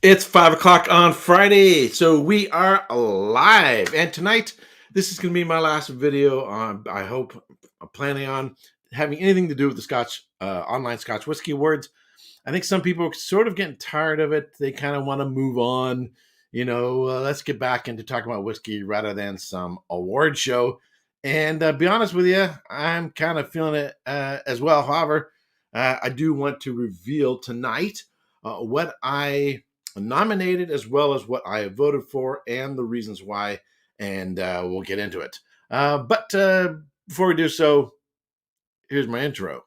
It's 5 o'clock on Friday, so we are live. And tonight, this is going to be my last video. I hope I'm planning on having anything to do with the Scotch online Scotch whiskey awards. I think some people are sort of getting tired of it. They kind of want to move on. Let's get back into talking about whiskey rather than some award show. And be honest with you, I'm kind of feeling it as well. However, I do want to reveal tonight what I nominated as well as what I voted for and the reasons why. And we'll get into it. But before we do so, here's my intro.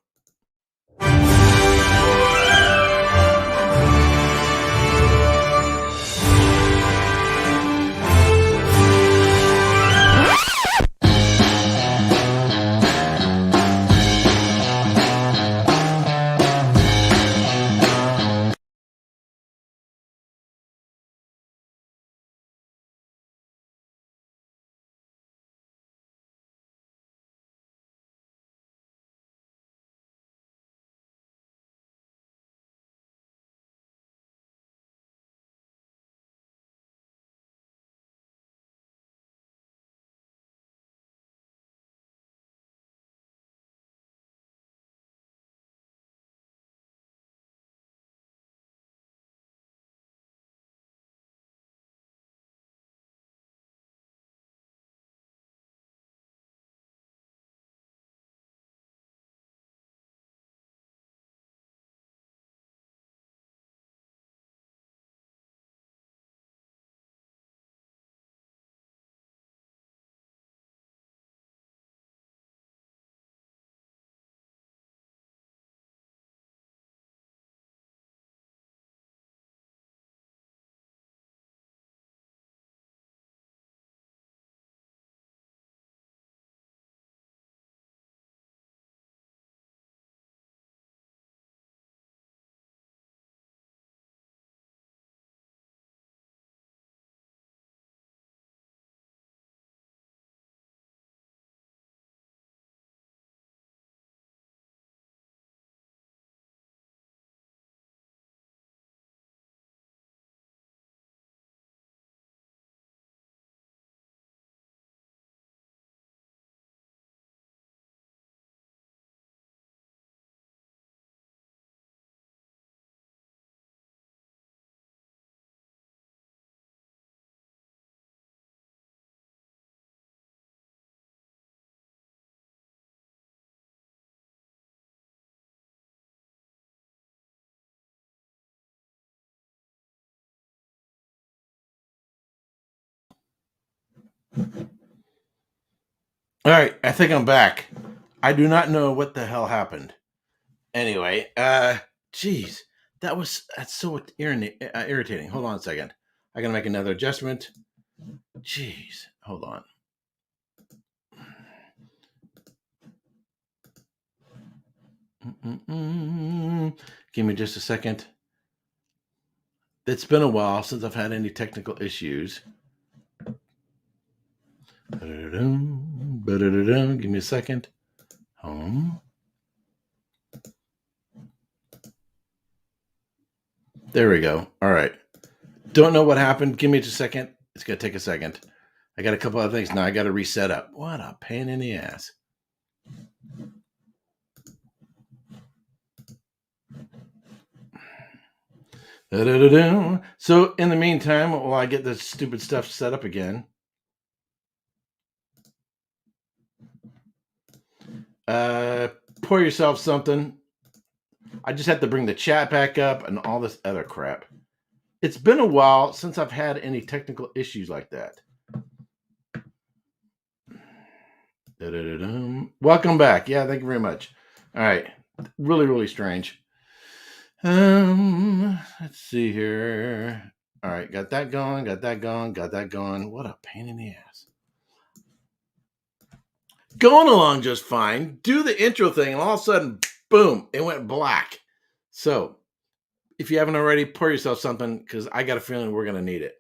All right, I think I'm back. I do not know what the hell happened. Anyway, geez, that's so irritating. Hold on a second. I gotta make another adjustment. Jeez, hold on. Give me just a second. It's been a while since I've had any technical issues. Give me a second. Home. There we go. All right. Don't know what happened. Give me just a second. It's going to take a second. I got a couple other things. Now I got to reset up. What a pain in the ass. So in the meantime, while I get this stupid stuff set up again, pour yourself something. I just have to bring the chat back up and all this other crap. It's been a while since I've had any technical issues like that. Welcome back. Yeah, thank you very much. All right. Really, really strange. Let's see here. All right, got that going, got that going. What a pain in the ass. Going along just fine. Do the intro thing, and all of a sudden, boom, it went black. So, if you haven't already, pour yourself something, because I got a feeling we're going to need it.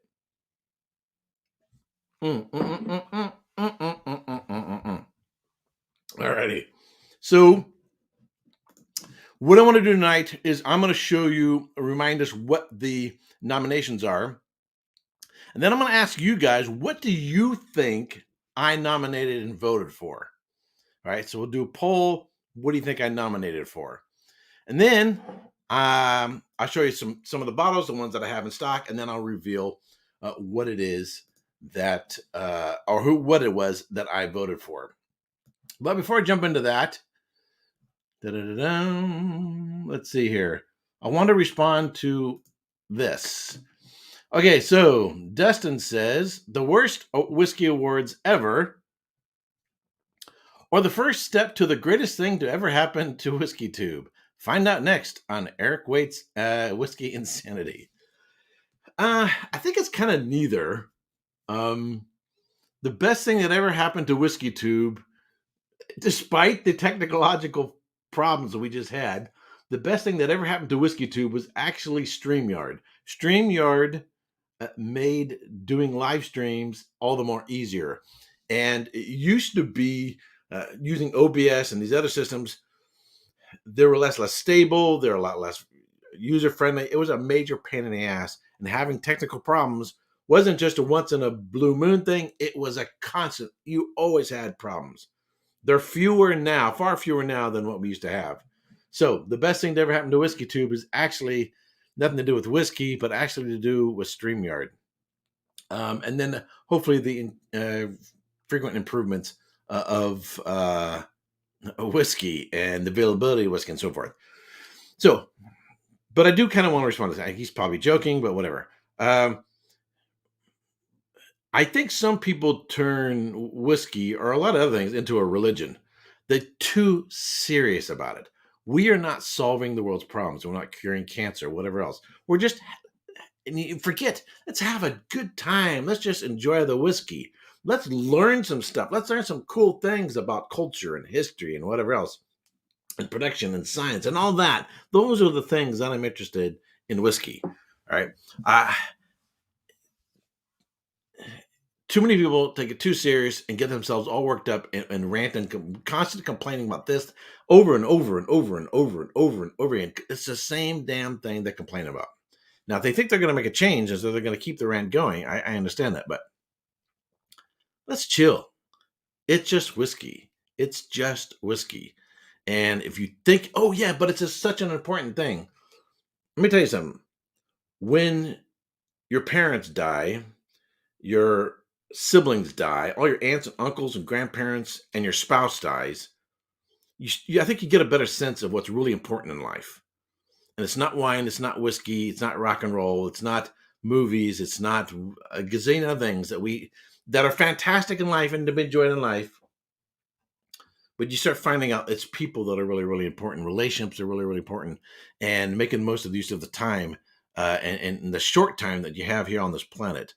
Alrighty. So, What I want to do tonight is I'm going to show you, remind us what the nominations are. And then I'm going to ask you guys, what do you think I nominated and voted for? All right, so we'll do a poll. What do you think I nominated for? And then I'll show you some of the bottles, the ones that I have in stock, and then I'll reveal what it is that, what it was that I voted for. But before I jump into that, let's see here. I want to respond to this. Okay, so Dustin says, the worst whiskey awards ever, or the first step to the greatest thing to ever happen to Whiskey Tube. Find out next on Erik Wait's Whiskey Insanity. I think it's kind of neither. The best thing that ever happened to Whiskey Tube, despite the technological problems that we just had, the best thing that ever happened to Whiskey Tube was actually StreamYard. StreamYard made doing live streams all the more easier. And it used to be using OBS and these other systems, they were less stable. They're a lot less user friendly. It was a major pain in the ass. And having technical problems wasn't just a once in a blue moon thing. It was a constant. You always had problems. They're fewer now, far fewer now than what we used to have. So the best thing that ever happened to Whiskey Tube is actually nothing to do with whiskey, but actually to do with StreamYard. And then hopefully the frequent improvements of whiskey and the availability of whiskey and so forth. So, but I do kind of want to respond to that. He's probably joking, but whatever. I think some people turn whiskey or a lot of other things into a religion. They're too serious about it. We are not solving the world's problems. We're not curing cancer, whatever else. We're just, and you forget, let's have a good time. Let's just enjoy the whiskey. Let's learn some stuff. Let's learn some cool things about culture and history and whatever else, and production and science and all that. Those are the things that I'm interested in whiskey. All right. Too many people take it too serious and get themselves all worked up and rant and constantly complaining about this over and over and over and over and over and over again. It's the same damn thing they complain about. Now, if they think they're going to make a change and so they're going to keep the rant going, I understand that, but let's chill. It's just whiskey. It's just whiskey. And if you think, oh yeah, but it's just such an important thing. Let me tell you something. When your parents die, your siblings die, all your aunts and uncles and grandparents, and your spouse dies, I think you get a better sense of what's really important in life. And it's not wine, it's not whiskey, it's not rock and roll, it's not movies, it's not a gazillion of things that are fantastic in life and to be enjoyed in life. But you start finding out it's people that are really, really important. Relationships are really, really important. And making the most of the use of the time and the short time that you have here on this planet.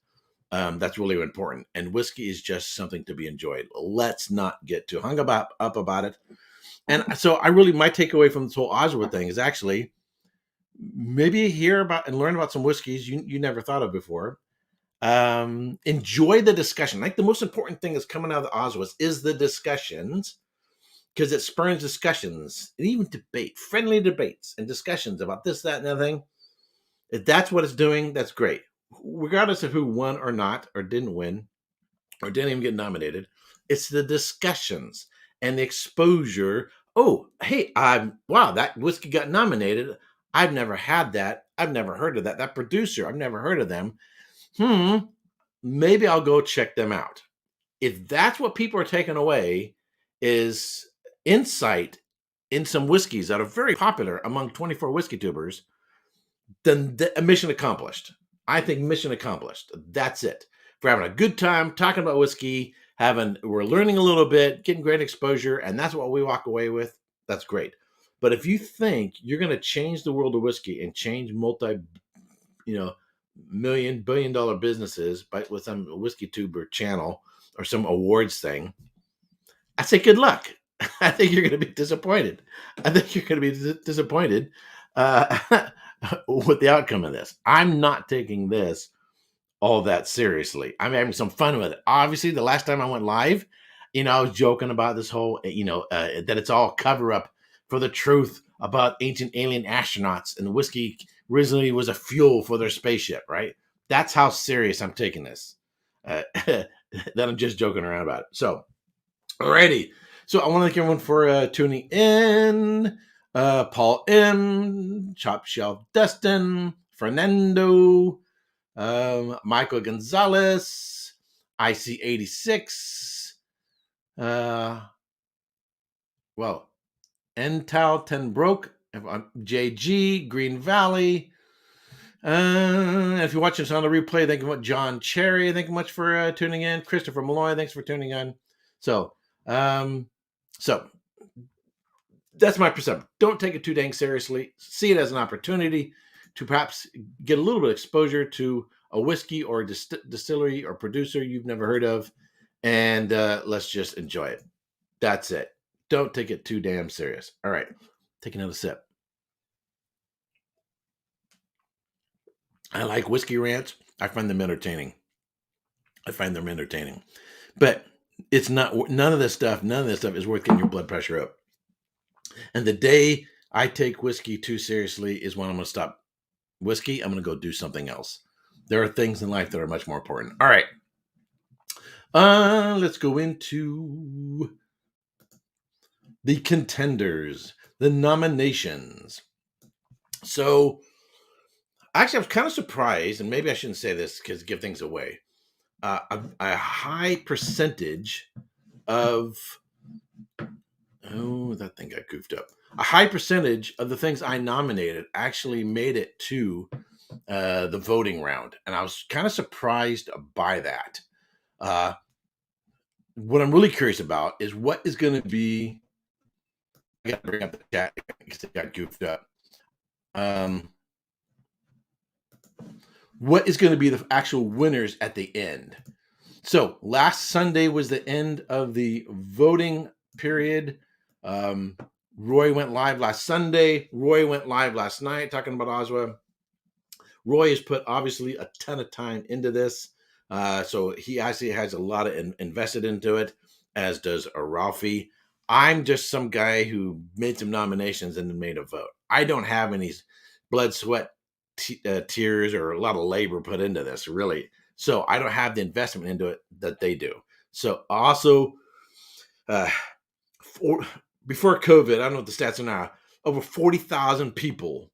That's really important. And whiskey is just something to be enjoyed. Let's not get too hung up about it. And so my takeaway from this whole OSWA thing is actually maybe hear about and learn about some whiskeys you never thought of before. Enjoy the discussion. Like the most important thing that's coming out of the OSWAs is the discussions, because it spurs discussions and even debate, friendly debates and discussions about this, that, and the other thing. If that's what it's doing, that's great. Regardless of who won or not, or didn't win, or didn't even get nominated, it's the discussions and the exposure. Oh, hey, wow, that whiskey got nominated. I've never had that. I've never heard of that. That producer, I've never heard of them. Maybe I'll go check them out. If that's what people are taking away is insight in some whiskeys that are very popular among 24 whiskey tubers, then mission accomplished. I think mission accomplished. That's it. We're having a good time talking about whiskey, we're learning a little bit, getting great exposure, and that's what we walk away with. That's great. But if you think you're going to change the world of whiskey and change million, billion-dollar businesses with some whiskey tuber channel or some awards thing, I say good luck. I think you're going to be disappointed. with the outcome of this. I'm not taking this all that seriously. I'm having some fun with it. Obviously, the last time I went live, I was joking about this whole, that it's all cover up for the truth about ancient alien astronauts, and the whiskey originally was a fuel for their spaceship, right? That's how serious I'm taking this. That I'm just joking around about it. So, alrighty. So I want to thank everyone for tuning in. Paul M, Chop Shelf Dustin, Fernando, Michael Gonzalez, IC86, well, Ental 10 Broke, JG, Green Valley. If you're watching this on the replay, thank you much, John Cherry. Thank you much for tuning in. Christopher Malloy, thanks for tuning in. So that's my perception. Don't take it too dang seriously. See it as an opportunity to perhaps get a little bit of exposure to a whiskey or a distillery or producer you've never heard of, and let's just enjoy it. That's it. Don't take it too damn serious. All right, take another sip. I like whiskey rants. I find them entertaining. But it's not, none of this stuff is worth getting your blood pressure up. And the day I take whiskey too seriously is when I'm going to stop whiskey. I'm going to go do something else. There are things in life that are much more important. All right. Let's go into the contenders, the nominations. So, actually, I was kind of surprised, and maybe I shouldn't say this because give things away. A high percentage of that thing got goofed up. A high percentage of the things I nominated actually made it to the voting round, and I was kind of surprised by that. What I'm really curious about is what is going to be. I got to bring up the chat because it got goofed up. What is going to be the actual winners at the end? So last Sunday was the end of the voting period. Roy went live last Sunday. Roy went live last night talking about OSWA. Roy has put obviously a ton of time into this. So he actually has a lot of invested into it, as does Ralphie. I'm just some guy who made some nominations and then made a vote. I don't have any blood, sweat, tears, or a lot of labor put into this, really. So I don't have the investment into it that they do. So also, before COVID, I don't know what the stats are now, over 40,000 people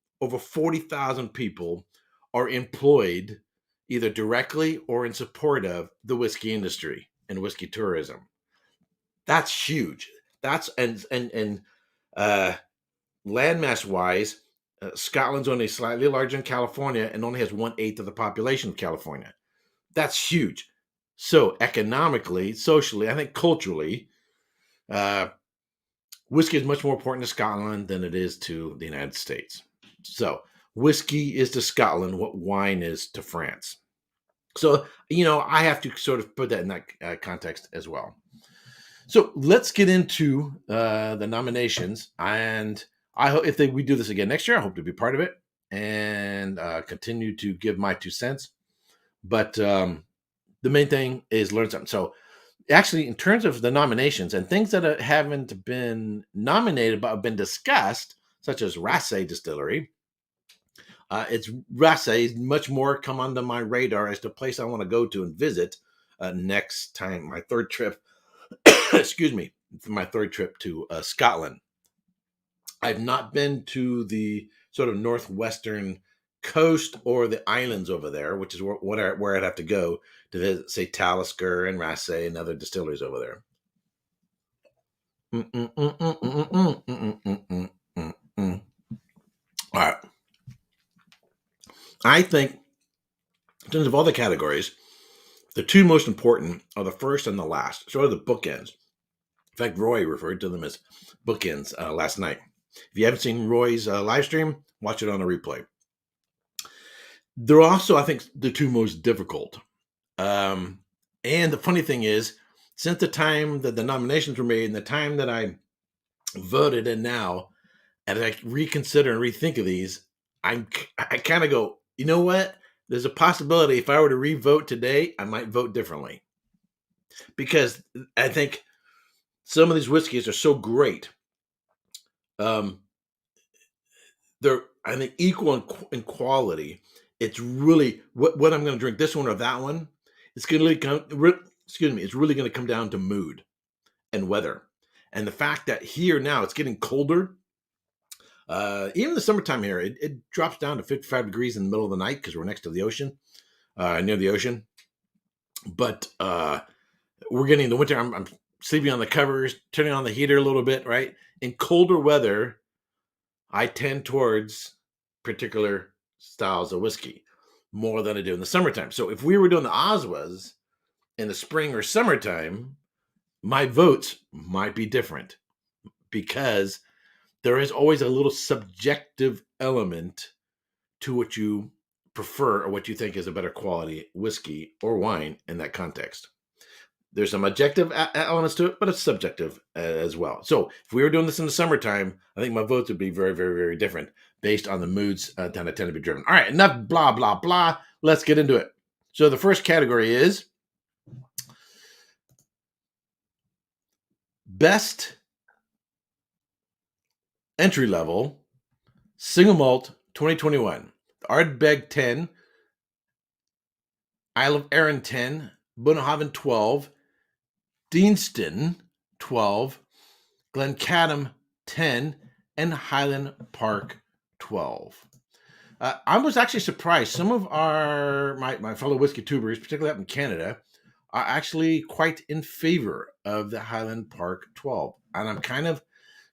are employed either directly or in support of the whiskey industry and whiskey tourism. That's huge. That's and landmass wise, Scotland's only slightly larger than California and only has 1/8 of the population of California. That's huge. So economically, socially, I think culturally, whiskey is much more important to Scotland than it is to the United States. So whiskey is to Scotland what wine is to France. So, I have to sort of put that in that context as well. So let's get into the nominations. And I hope if we do this again next year, I hope to be part of it and continue to give my 2 cents. But the main thing is learn something. So actually, in terms of the nominations and things that haven't been nominated but have been discussed, such as Rasse Distillery, it's Rasse much more come onto my radar as the place I want to go to and visit next time, my third trip. Excuse me, my third trip to Scotland. I've not been to the sort of northwestern coast or the islands over there, which is where I'd have to go to visit, say, Talisker and Rasse and other distilleries over there. All right. I think, in terms of all the categories, the 2 most important are the first and the last, sort of the bookends. In fact, Roy referred to them as bookends last night. If you haven't seen Roy's live stream, watch it on a replay. They're also, I think, the 2 most difficult. And the funny thing is, since the time that the nominations were made and the time that I voted and now, as I reconsider and rethink of these, I kind of go, you know what? There's a possibility if I were to re-vote today, I might vote differently. Because I think some of these whiskeys are so great. they're, I think, equal in quality. It's really what I'm going to drink, this one or that one. It's going to come. Excuse me. It's really going to come down to mood and weather, and the fact that here now it's getting colder. Even the summertime here, it drops down to 55 degrees in the middle of the night because we're next to the ocean, near the ocean. But we're getting the winter. I'm sleeping on the covers, turning on the heater a little bit, right? In colder weather, I tend towards particular styles of whiskey more than I do in the summertime. So if we were doing the OSWAs in the spring or summertime, my votes might be different because there is always a little subjective element to what you prefer or what you think is a better quality whiskey or wine in that context. There's some objective elements to it, but it's subjective as well. So if we were doing this in the summertime, I think my votes would be very, very, very different based on the moods that I tend to be driven. All right, enough blah, blah, blah. Let's get into it. So the first category is best entry level single malt 2021. The Ardbeg 10, Isle of Arran 10, Bunnahabhain 12, Deanston 12, Glencadam 10, and Highland Park 12. I was actually surprised. Some of my fellow whiskey tubers, particularly up in Canada, are actually quite in favor of the Highland Park 12. And I'm kind of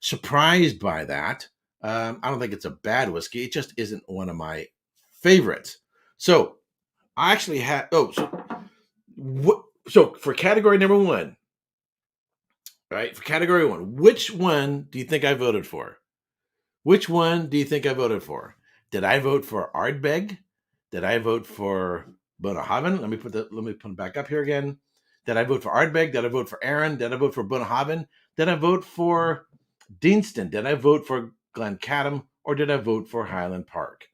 surprised by that. I don't think it's a bad whiskey. It just isn't one of my favorites. So I actually had, so for category number one, right? For category one, which one do you think I voted for? Which one do you think I voted for? Did I vote for Ardbeg? Did I vote for Bunnahabhain? Let me put it back up here again. Did I vote for Ardbeg? Did I vote for Arran? Did I vote for Bunnahabhain? Did I vote for Deanston? Did I vote for Glencadam? Or did I vote for Highland Park?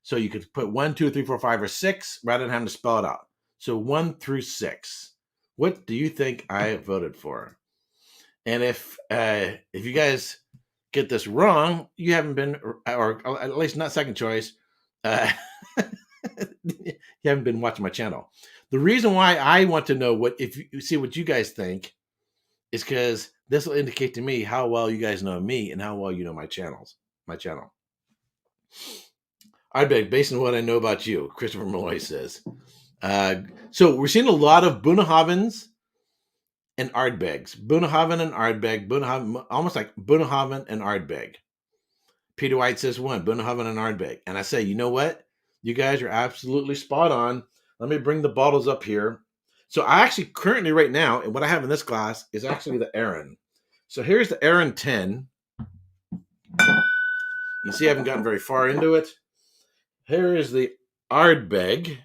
So you could put 1, 2, 3, 4, 5, or 6 rather than having to spell it out. So 1 through 6. What do you think I voted for? And if you guys get this wrong, you haven't been, or at least not second choice, you haven't been watching my channel. The reason why I want to know what you guys think is because this will indicate to me how well you guys know me and how well you know my channel. Ardbeg, based on what I know about you, Christopher Malloy says. So we're seeing a lot of Bunnahabhains and Ardbegs. Bunnahabhain and Ardbeg. Almost like Bunnahabhain and Ardbeg. Peter White says 1, Bunnahabhain and Ardbeg. And I say, you know what? You guys are absolutely spot on. Let me bring the bottles up here. So I actually currently right now, and what I have in this glass is actually the Arran. So here's the Arran 10. You see I haven't gotten very far into it. Here is the Ardbeg.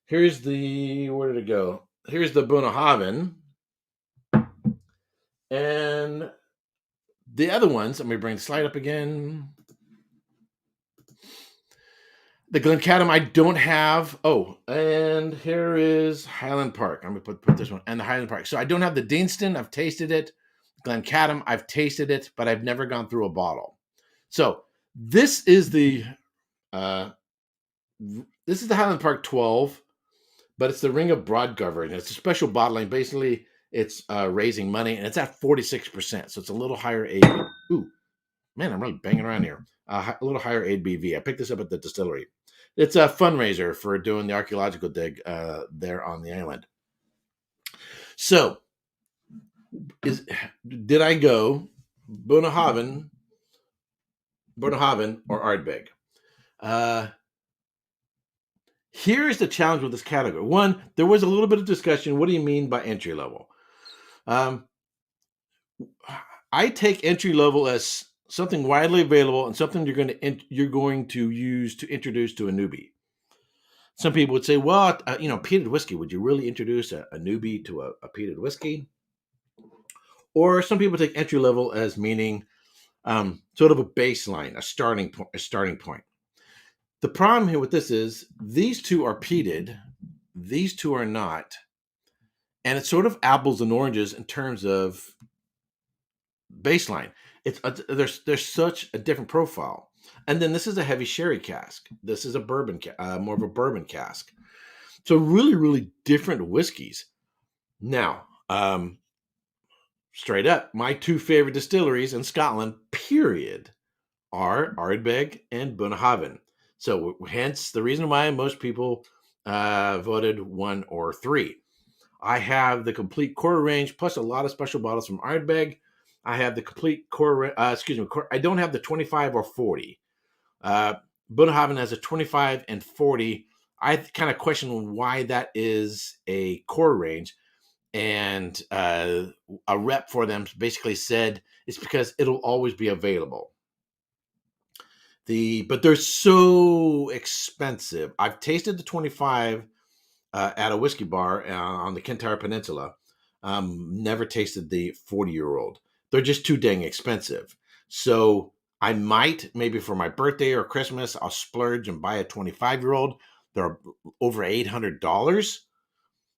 Here's the, where did it go? Here's the Bunnahabhain. And the other ones, let me bring the slide up again. The Glencadam I don't have. Oh, and here is Highland Park. I'm going to put this one, and the Highland Park. So I don't have the Deanston. I've tasted it. Glencadam, I've tasted it, but I've never gone through a bottle. So this is the Highland Park 12, but it's the Ring of Broadgovern. It's a special bottling. Basically, it's raising money, and it's at 46%. So it's a little higher ABV. Ooh, man, I'm really banging around here. A little higher ABV. I picked this up at the distillery. It's a fundraiser for doing the archaeological dig there on the island. So, did I go Bunnahabhain or Ardbeg? Here's the challenge with this category. One, there was a little bit of discussion. What do you mean by entry level? I take entry level as something widely available and something you're going to use to introduce to a newbie. Some people would say, well, peated whiskey, would you really introduce a newbie to a peated whiskey? Or some people take entry level as meaning sort of a baseline, a starting point. The problem here with this is these two are peated, these two are not, and it's sort of apples and oranges in terms of baseline. There's such a different profile. And then this is a heavy sherry cask. This is a more of a bourbon cask. So really, really different whiskeys. Now, straight up, my two favorite distilleries in Scotland, period, are Ardbeg and Bunnahabhain. So hence the reason why most people voted 1 or 3. I have the complete core range plus a lot of special bottles from Ardbeg. I have the complete core, I don't have the 25 or 40. Bunnahabhain has a 25 and 40. I kind of question why that is a core range. And a rep for them basically said it's because it'll always be available. But they're so expensive. I've tasted the 25 at a whiskey bar on the Kintyre Peninsula. Never tasted the 40-year-old. They're just too dang expensive. So I might, maybe for my birthday or Christmas, I'll splurge and buy a 25-year-old. They're over $800.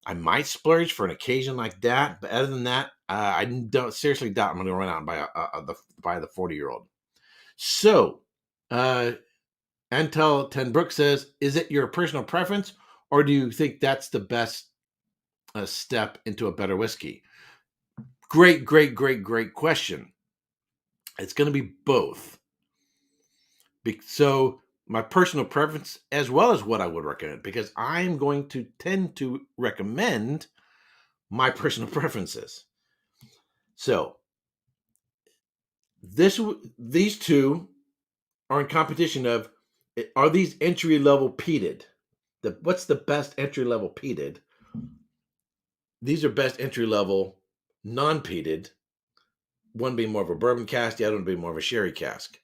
I might splurge for an occasion like that, but other than that, I don't seriously doubt I'm going to run out and buy the 40-year-old. So, Antel Tenbrook says, "Is it your personal preference, or do you think that's the best step into a better whiskey?" Great question. It's going to be both. So, my personal preference as well as what I would recommend, because I'm going to tend to recommend my personal preferences. So these two are in competition of, are these entry level peated? What's the best entry level peated? These are best entry level non peated. One being more of a bourbon cask, the other one being more of a sherry cask.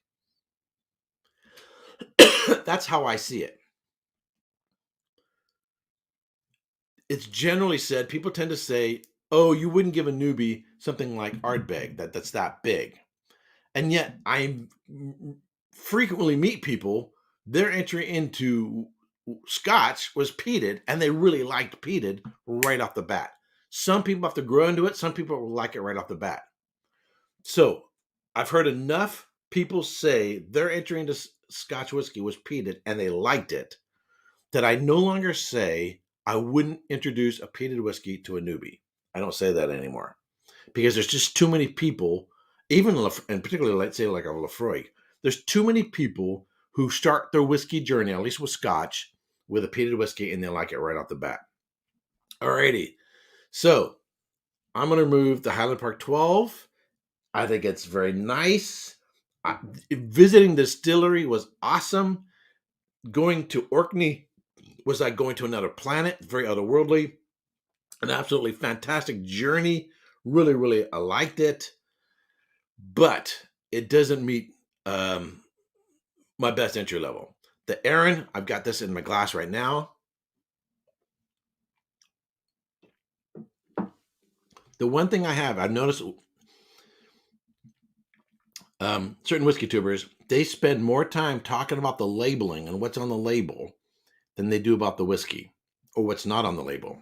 That's how I see it. It's generally said, people tend to say, oh, you wouldn't give a newbie something like Ardbeg that's that big. And yet I frequently meet people, their entry into Scotch was peated, and they really liked peated right off the bat. Some people have to grow into it. Some people will like it right off the bat. So I've heard enough people say their entry into Scotch whiskey was peated and they liked it, that I no longer say I wouldn't introduce a peated whiskey to a newbie. I don't say that anymore, because there's just too many people, even and particularly, let's say like a Lefroy, there's too many people who start their whiskey journey, at least with Scotch, with a peated whiskey, and they like it right off the bat. Alrighty, so I'm going to remove the Highland Park 12. I think it's very nice. Visiting the distillery was awesome. Going to Orkney was like going to another planet, very otherworldly. An absolutely fantastic journey. Really, I liked it. But it doesn't meet my best entry level. The Aaron, I've got this in my glass right now. The one thing I've noticed, certain whiskey tubers, they spend more time talking about the labeling and what's on the label than they do about the whiskey or what's not on the label.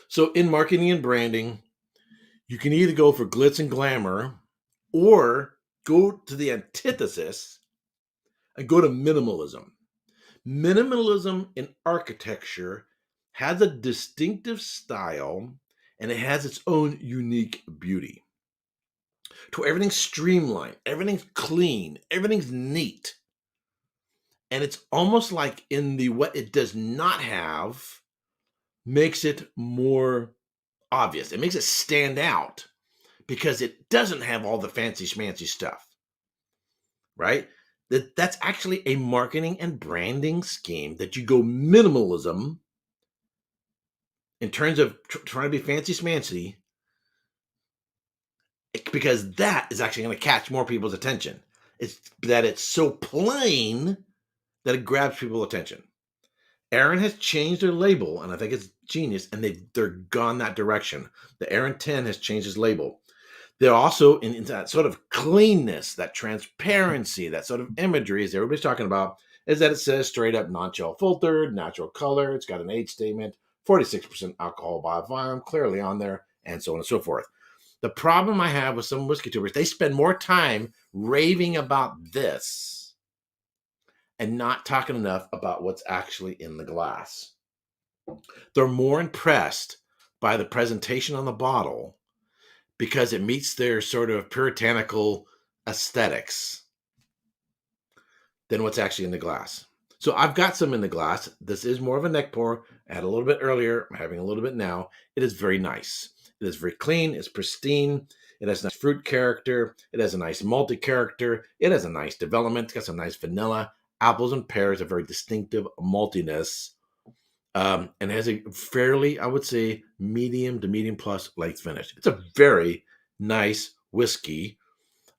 So in marketing and branding, you can either go for glitz and glamour or go to the antithesis and go to minimalism. Minimalism in architecture has a distinctive style, and it has its own unique beauty. To everything's streamlined, everything's clean, everything's neat. And it's almost like in the what it does not have makes it more obvious. It makes it stand out because it doesn't have all the fancy schmancy stuff, right? That's actually a marketing and branding scheme, that you go minimalism in terms of trying to be fancy schmancy, because that is actually going to catch more people's attention. It's that it's so plain that it grabs people's attention. Aaron has changed their label, and I think it's genius, and they're gone that direction. The Aaron 10 has changed his label. They're also in that sort of cleanness, that transparency, that sort of imagery, as everybody's talking about, is that it says straight up non-chill filtered, natural color. It's got an age statement, 46% alcohol by volume, clearly on there, and so on and so forth. The problem I have with some whiskey tubers, they spend more time raving about this and not talking enough about what's actually in the glass. They're more impressed by the presentation on the bottle because it meets their sort of puritanical aesthetics than what's actually in the glass. So I've got some in the glass. This is more of a neck pour. I had a little bit earlier. I'm having a little bit now. It is very nice. It is very clean. It's pristine. It has a nice fruit character. It has a nice malty character. It has a nice development. It's got some nice vanilla. Apples and pears, a very distinctive maltiness. And has a fairly, I would say, medium to medium plus length finish. It's a very nice whiskey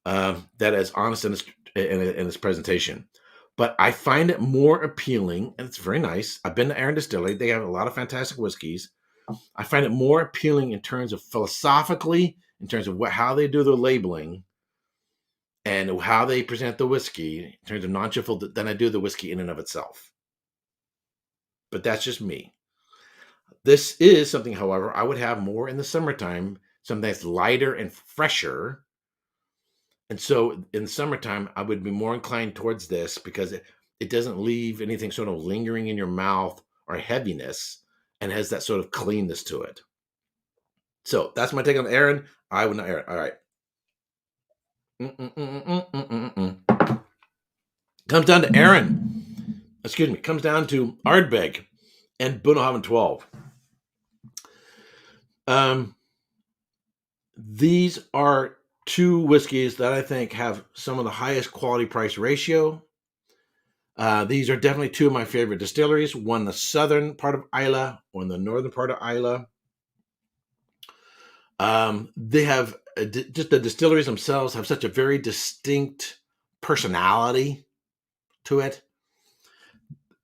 that is honest in its presentation. But I find it more appealing, and it's very nice. I've been to Aaron Distillery. They have a lot of fantastic whiskeys. I find it more appealing in terms of philosophically, in terms of how they do their labeling and how they present the whiskey in terms of non-chill than I do the whiskey in and of itself. But that's just me. This is something, however, I would have more in the summertime, something that's lighter and fresher. And so in the summertime, I would be more inclined towards this because it doesn't leave anything sort of lingering in your mouth or heaviness and has that sort of cleanness to it. So that's my take on Aaron. I would not Aaron. All right. Comes down to Aaron. Excuse me. Comes down to Ardbeg and Bunnahabhain 12. These are two whiskeys that I think have some of the highest quality price ratio. These are definitely two of my favorite distilleries. One, the southern part of Islay, one, the northern part of Islay. They have just the distilleries themselves have such a very distinct personality to it.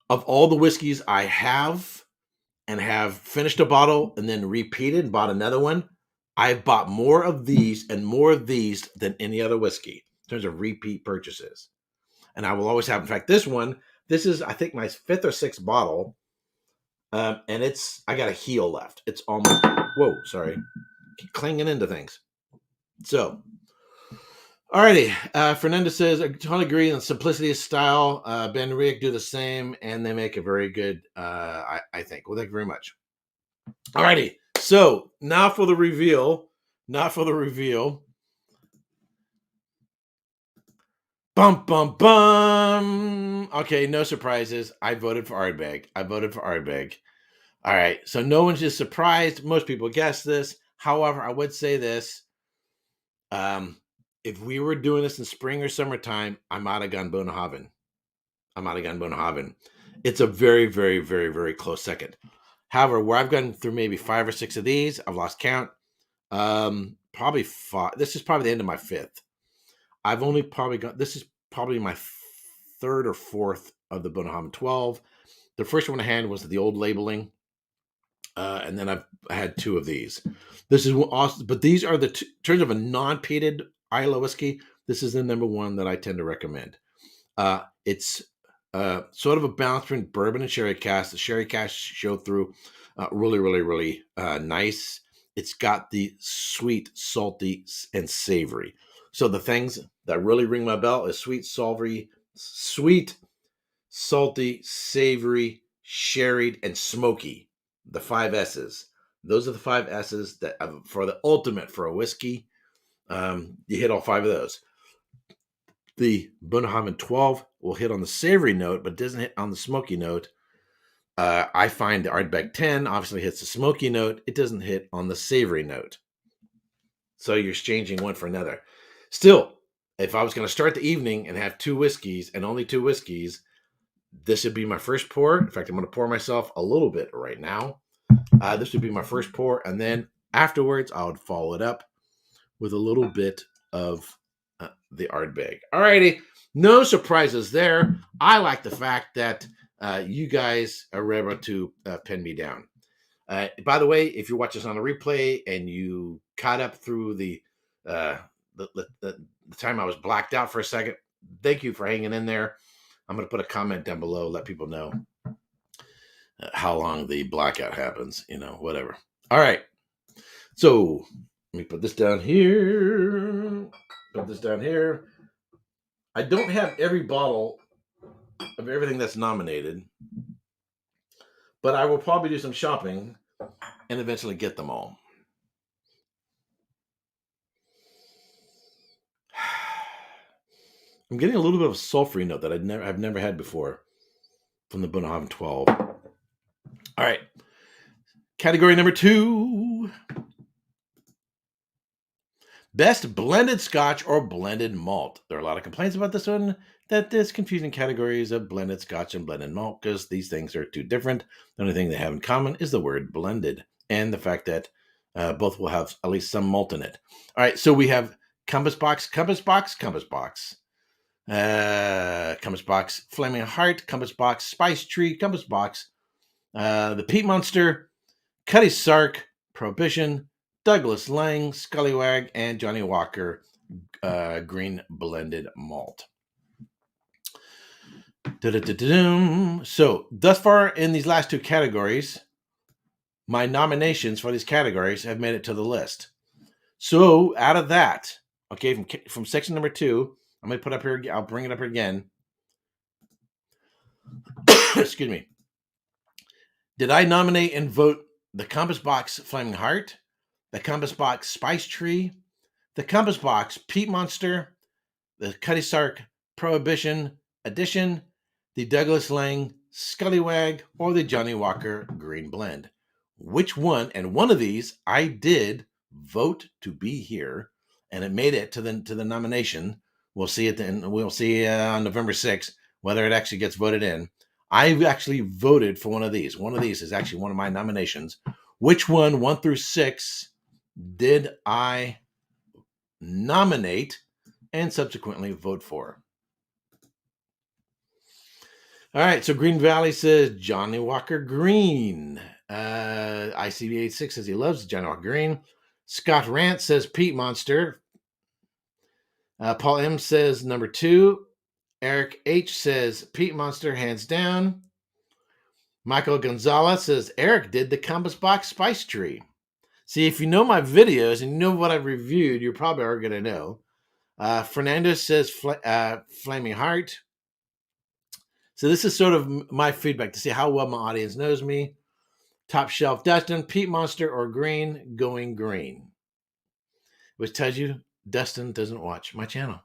Of all the whiskeys I have and have finished a bottle and then repeated and bought another one, I've bought more of these and more of these than any other whiskey in terms of repeat purchases. And I will always have, in fact, this is, I think, my 5th or 6th bottle. And I got a heel left. It's almost, whoa, sorry. Keep clanging into things. So, alrighty. Fernando says, I totally agree on simplicity of style. Ben and Rick do the same, and they make a very good, I think. Well, thank you very much. Alrighty. So, now for the reveal. Bum, bum, bum. Okay, no surprises. I voted for Ardbeg. All right, so no one's just surprised. Most people guessed this. However, I would say this. If we were doing this in spring or summertime, I might have gone Bunnahabhain. It's a very, very, very, very close second. However, where I've gone through maybe 5 or 6 of these, I've lost count. Probably 5. This is probably the end of my 5th. I've only probably got, this is probably my 3rd or 4th of the Bunnahabhain 12. The first one I had was the old labeling. And then I've had 2 of these. This is awesome, but these are in terms of a non-peated Islay whiskey, this is the number one that I tend to recommend. It's sort of a balance between bourbon and sherry cask. The sherry cask showed through really, really, really nice. It's got the sweet, salty, and savory. So the things that really ring my bell is sweet, salty, savory, sherried, and smoky. The 5 S's. Those are the 5 S's that for the ultimate for a whiskey. You hit all 5 of those. The Bunnahabhain 12 will hit on the savory note, but doesn't hit on the smoky note. I find the Ardbeg 10 obviously hits the smoky note. It doesn't hit on the savory note. So you're exchanging one for another. Still, if I was going to start the evening and have 2 whiskeys and only 2 whiskeys, this would be my first pour. In fact, I'm going to pour myself a little bit right now. This would be my first pour. And then afterwards, I would follow it up with a little bit of the Ardbeg. Alrighty. No surprises there. I like the fact that you guys are able to pin me down. By the way, if you're watching this on a replay and you caught up through the time I was blacked out for a second, thank you for hanging in there. I'm going to put a comment down below, let people know how long the blackout happens, whatever. All right. So Let me put this down here. Put this down here. I don't have every bottle of everything that's nominated, but I will probably do some shopping and eventually get them all. I'm getting a little bit of a sulfury note that I've never had before from the Bunnahabhain 12. All right. Category number 2. Best blended Scotch or blended malt. There are a lot of complaints about this one, that there's confusing categories of blended Scotch and blended malt because these things are too different. The only thing they have in common is the word blended and the fact that both will have at least some malt in it. All right, so we have Compassbox, Compassbox, Flaming Heart, Compassbox, Spice Tree, Compassbox, the Peat Monster, Cutty Sark, Prohibition, Douglas Lang, Scullywag, and Johnny Walker Green Blended Malt. So, thus far in these last 2 categories, my nominations for these categories have made it to the list. So, out of that, okay, from section number 2, I'm going to put up here, I'll bring it up here again. Excuse me. Did I nominate and vote the Compassbox Flaming Heart, the Compassbox Spice Tree, the Compassbox Peat Monster, the Cutty Sark Prohibition Edition, the Douglas Lang Scullywag, or the Johnny Walker Green Blend? Which one? And one of these I did vote to be here, and it made it to the nomination. We'll see it then. We'll see on November 6th whether it actually gets voted in. I actually voted for one of these. One of these is actually one of my nominations. Which one, 1 through 6, did I nominate and subsequently vote for? All right, so Green Valley says Johnny Walker Green. ICB86 says he loves Johnny Walker Green. Scott Rant says Peat Monster. Paul M says number 2. Erik H says Peat Monster, hands down. Michael Gonzalez says Erik did the Compassbox Spice Tree. See, if you know my videos and you know what I've reviewed, you probably are going to know. Fernando says Flaming Heart. So this is sort of my feedback to see how well my audience knows me. Top Shelf Dustin, Peat Monster or Green, going green. Which tells you Dustin doesn't watch my channel.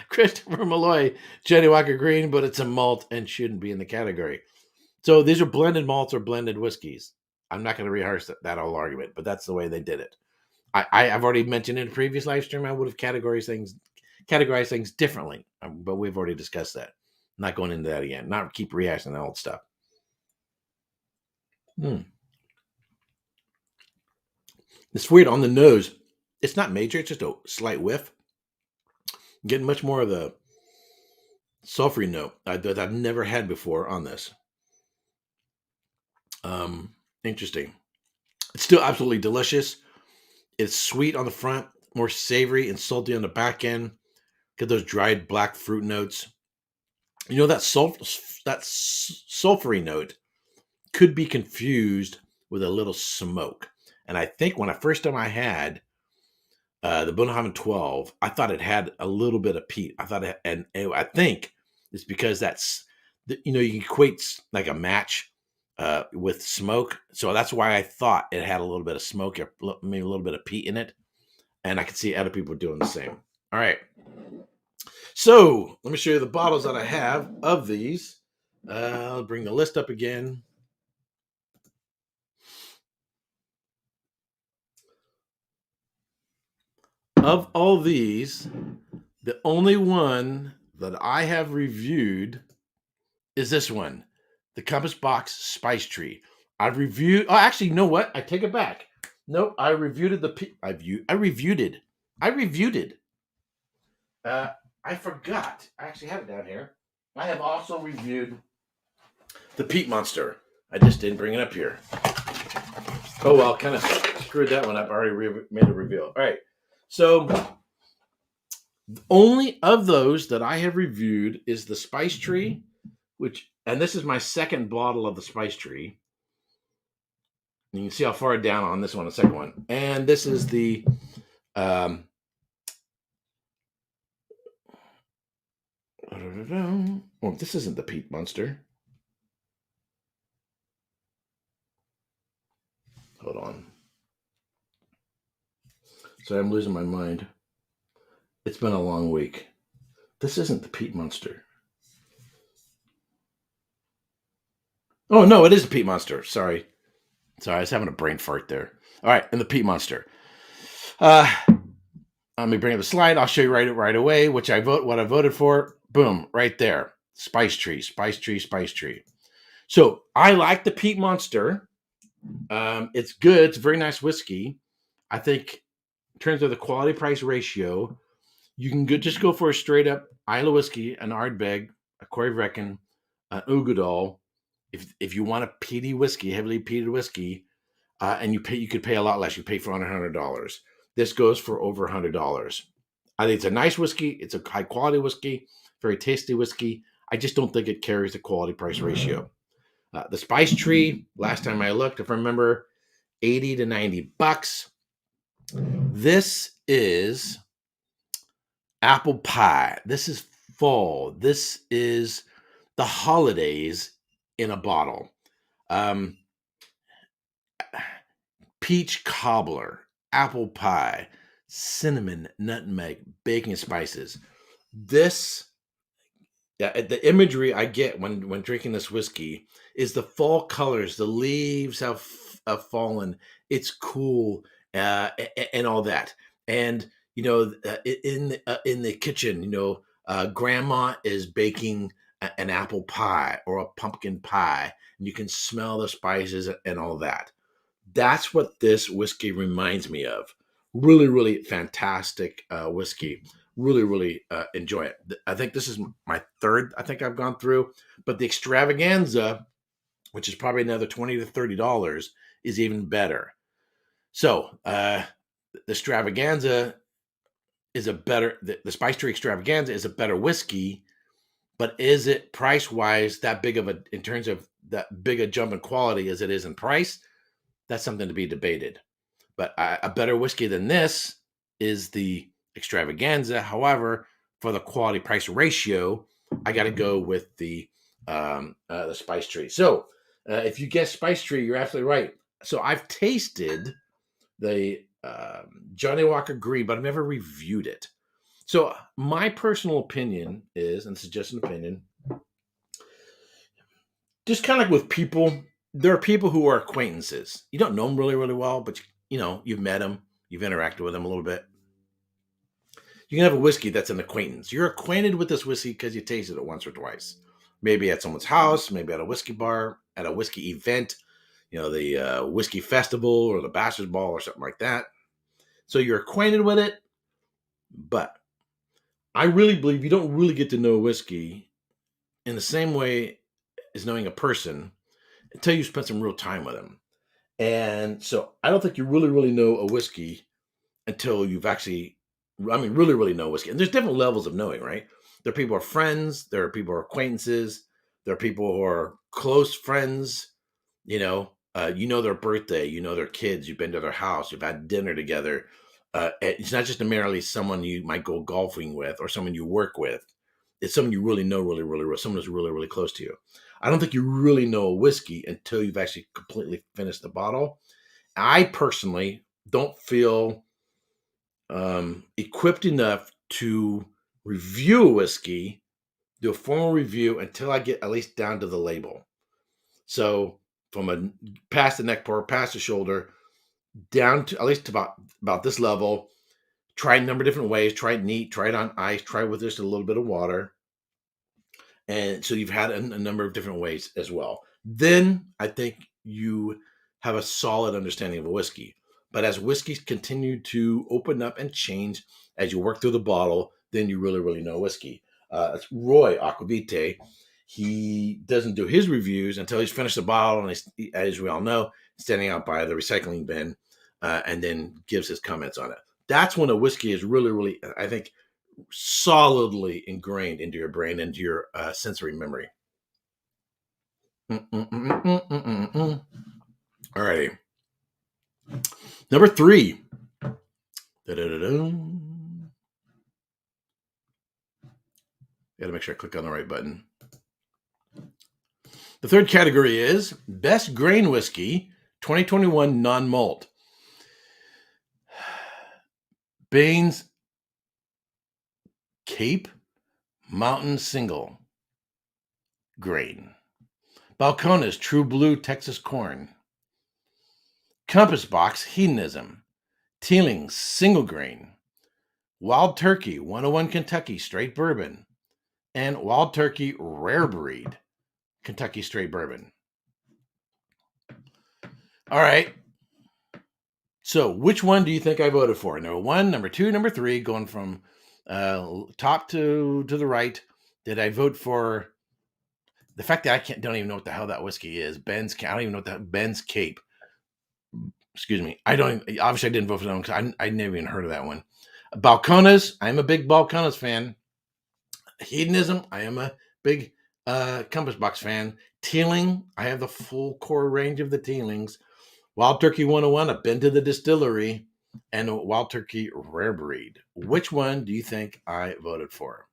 Christopher Malloy, Johnny Walker Green, but it's a malt and shouldn't be in the category. So these are blended malts or blended whiskeys. I'm not going to rehearse that whole argument, but that's the way they did it. I've already mentioned in a previous live stream I would have categorized things differently, but we've already discussed that. I'm not going into that again. Not keep rehashing that old stuff. It's weird on the nose. It's not major. It's just a slight whiff. I'm getting much more of the sulfury note that I've never had before on this. Interesting. It's still absolutely delicious. It's sweet on the front, more savory and salty on the back end. Get those dried black fruit notes. You know, that sulfury note could be confused with a little smoke. And I think when first time I had the Bunnahabhain 12, I thought it had a little bit of peat. I think it's because you equate like a match with smoke. So that's why I thought it had a little bit of smoke, or maybe a little bit of peat in it. And I could see other people doing the same. All right. So let me show you the bottles that I have of these. I'll bring the list up again. Of all these, the only one that I have reviewed is this one, the Compassbox Spice Tree. I've reviewed. Oh, actually, you know what? I take it back. No, I reviewed it. I reviewed it. I forgot. I actually have it down here. I have also reviewed the Peat Monster. I just didn't bring it up here. Oh well, kind of screwed that one up. I already made a reveal. All right. So, only of those that I have reviewed is the Spice Tree, and this is my second bottle of the Spice Tree. You can see how far down on this one, the second one. And this is the oh, this isn't the peat monster. Hold on. So I'm losing my mind. It's been a long week. This isn't the peat monster. Oh no, it is the peat monster. Sorry, I was having a brain fart there. All right, and the peat monster. Let me bring up the slide. I'll show you right away what I voted for. Boom, right there. Spice tree. So I like the peat monster. It's good. It's a very nice whiskey. I think in terms of the quality price ratio, you can just go for a straight up Isla whiskey, an Ardbeg, a Corey Vrecken, an Ugadal. If you want a peaty whiskey, heavily peated whiskey, and you could pay a lot less. You pay for $100. This goes for over $100. I think it's a nice whiskey. It's a high quality whiskey, very tasty whiskey. I just don't think it carries the quality price ratio. The Spice Tree, last time I looked, if I remember, $80 to $90. This is apple pie. This is fall. This is the holidays in a bottle. Peach cobbler, apple pie, cinnamon, nutmeg, baking spices. This, the imagery I get when drinking this whiskey is the fall colors. The leaves have fallen. It's cool, and all that. And in the kitchen, grandma is baking an apple pie or a pumpkin pie, and you can smell the spices and all that. That's what this whiskey reminds me of. Really, really fantastic whiskey. Really, really enjoy it. I think this is my third I think I've gone through, but the extravaganza, which is probably another $20 to $30, is even better. So the extravaganza is the Spice Tree extravaganza is a better whiskey, but is it price wise that big of in terms of that big a jump in quality as it is in price? That's something to be debated. But a better whiskey than this is the extravaganza. However, for the quality price ratio, I got to go with the Spice Tree. So if you guess Spice Tree, you're absolutely right. So I've tasted the Johnny Walker Green, but I've never reviewed it. So my personal opinion is, and this is just an opinion, just kind of like with people, there are people who are acquaintances. You don't know them really, really well, but you've met them, you've interacted with them a little bit. You can have a whiskey that's an acquaintance. You're acquainted with this whiskey because you tasted it once or twice. Maybe at someone's house, maybe at a whiskey bar, at a whiskey event, the whiskey festival or the bachelor's ball or something like that. So you're acquainted with it, but I really believe you don't really get to know a whiskey in the same way as knowing a person until you spend some real time with them. And so I don't think you really, really know a whiskey until you've actually, really, really know whiskey. And there's different levels of knowing, right? There are people who are friends. There are people who are acquaintances. There are people who are close friends. Their birthday. You know their kids. You've been to their house. You've had dinner together. It's not just merely someone you might go golfing with or someone you work with. It's someone you really know, really, really, really, someone who's really, really close to you. I don't think you really know a whiskey until you've actually completely finished the bottle. I personally don't feel equipped enough to review a whiskey, do a formal review until I get at least down to the label. So from past the neck pour, past the shoulder, down to at least to about this level, try a number of different ways, try it neat, try it on ice, try it with just a little bit of water. And so you've had a number of different ways as well. Then I think you have a solid understanding of a whiskey. But as whiskeys continue to open up and change as you work through the bottle, then you really, really know whiskey. It's Roy Aquavite. He doesn't do his reviews until he's finished the bottle, and as we all know, standing out by the recycling bin, and then gives his comments on it. That's when a whiskey is really, really, I think, solidly ingrained into your brain, into your sensory memory. Alrighty. Number 3. Da-da-da-da. Gotta make sure I click on the right button. The third category is Best Grain Whiskey 2021 Non-Malt. Bain's Cape Mountain Single Grain. Balcones True Blue Texas Corn. Compassbox Hedonism. Teeling Single Grain. Wild Turkey 101 Kentucky Straight Bourbon. And Wild Turkey Rare Breed Kentucky Straight Bourbon. All right. So which one do you think I voted for? Number 1, number 2, number 3, going from top to the right. Did I vote for the fact that I don't even know what the hell that whiskey is? I don't even know what that Ben's Cape. Excuse me. Obviously I didn't vote for that one because I never even heard of that one. Balcones. I'm a big Balcones fan. Hedonism. I am a big Compassbox fan. Teeling. I have the full core range of the Teelings. Wild Turkey 101. I've been to the Distillery. And Wild Turkey Rare Breed. Which one do you think I voted for?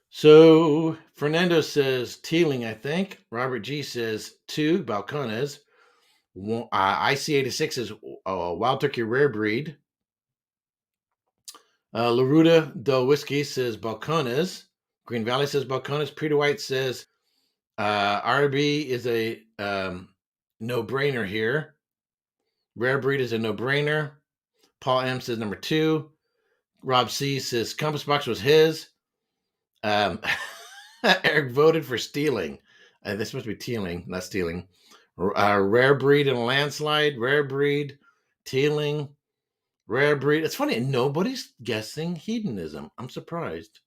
So Fernando says Teeling, I think. Robert G says 2, Balcones. IC86 is Wild Turkey Rare Breed. Laruda Del Whiskey says Balcones. Green Valley says Balcones. Peter White says RB is a no-brainer here. Rare Breed is a no-brainer. Paul M says number 2. Rob C says Compassbox was his. Eric voted for Stealing. This must be Teeling, not Stealing. Rare Breed and a landslide. Rare Breed, Teeling, Rare Breed. It's funny, nobody's guessing Hedonism. I'm surprised.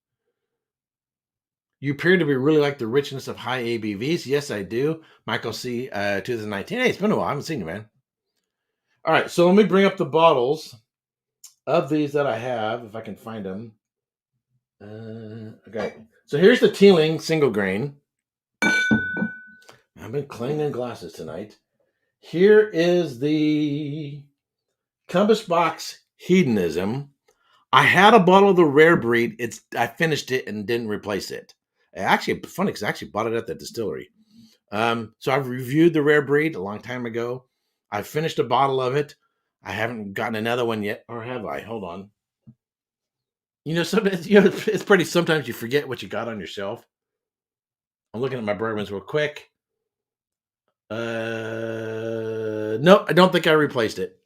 You appear to be really like the richness of high ABVs. Yes, I do. Michael C. 2019. Hey, it's been a while. I haven't seen you, man. All right, so let me bring up the bottles of these that I have, if I can find them. Okay, so here's the Teeling single grain. I've been clanging glasses tonight. Here is the Compassbox Hedonism. I had a bottle of the Rare Breed. I finished it and didn't replace it. Actually, funny because I actually bought it at the distillery. So I've reviewed the Rare Breed a long time ago. I finished a bottle of it. I haven't gotten another one yet, or have I? Hold on. Sometimes it's pretty. Sometimes you forget what you got on your shelf. I'm looking at my bourbons real quick. No, I don't think I replaced it.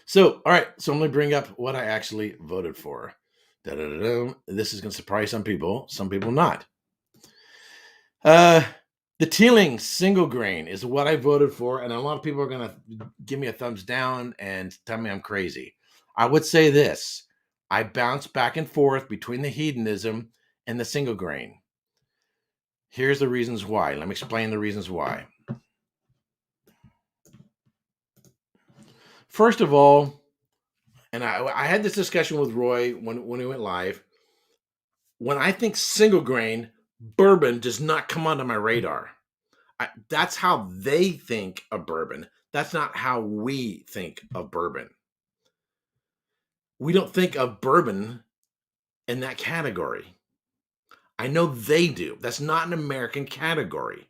So, all right. So let me bring up what I actually voted for. Da-da-da-da. This is going to surprise some people not. The Teeling single grain is what I voted for, and a lot of people are going to give me a thumbs down and tell me I'm crazy. I would say this. I bounce back and forth between the Hedonism and the single grain. Here's the reasons why. Let me explain the reasons why. First of all, and I had this discussion with Roy when we went live. When I think single grain, bourbon does not come onto my radar. That's how they think of bourbon. That's not how we think of bourbon. We don't think of bourbon in that category. I know they do. That's not an American category.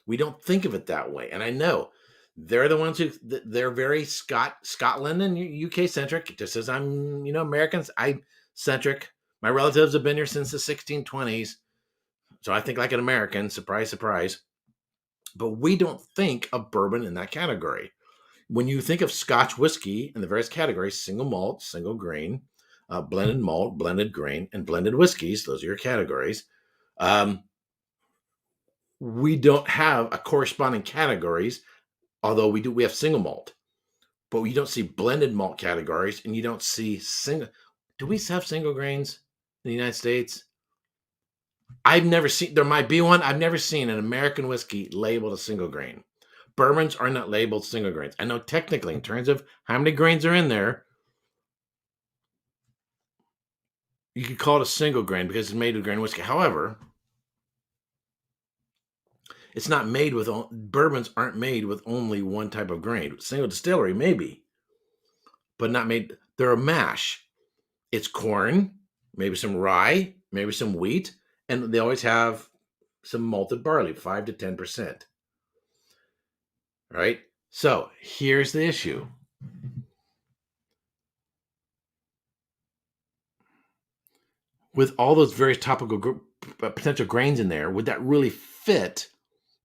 We don't think of it that way. And I know they're the ones they're very Scotland and UK centric, just as I'm, Americans, I centric. My relatives have been here since the 1620s. So I think like an American, surprise, surprise. But we don't think of bourbon in that category. When you think of Scotch whiskey in the various categories, single malt, single grain, blended malt, blended grain, and blended whiskeys, those are your categories. We don't have a corresponding categories, although we have single malt, but we don't see blended malt categories, and you don't see single. Do we have single grains in the United States? I've never seen, there might be one. I've never seen an American whiskey labeled a single grain. Bourbons are not labeled single grains. I know technically in terms of how many grains are in there, you could call it a single grain because it's made with grain whiskey. However, it's not made with bourbons aren't made with only one type of grain. Single distillery maybe, but not made. They're a mash. It's corn, maybe some rye, maybe some wheat, and they always have some malted barley, 5 to 10%. Right? So here's the issue. With all those various topical potential grains in there, would that really fit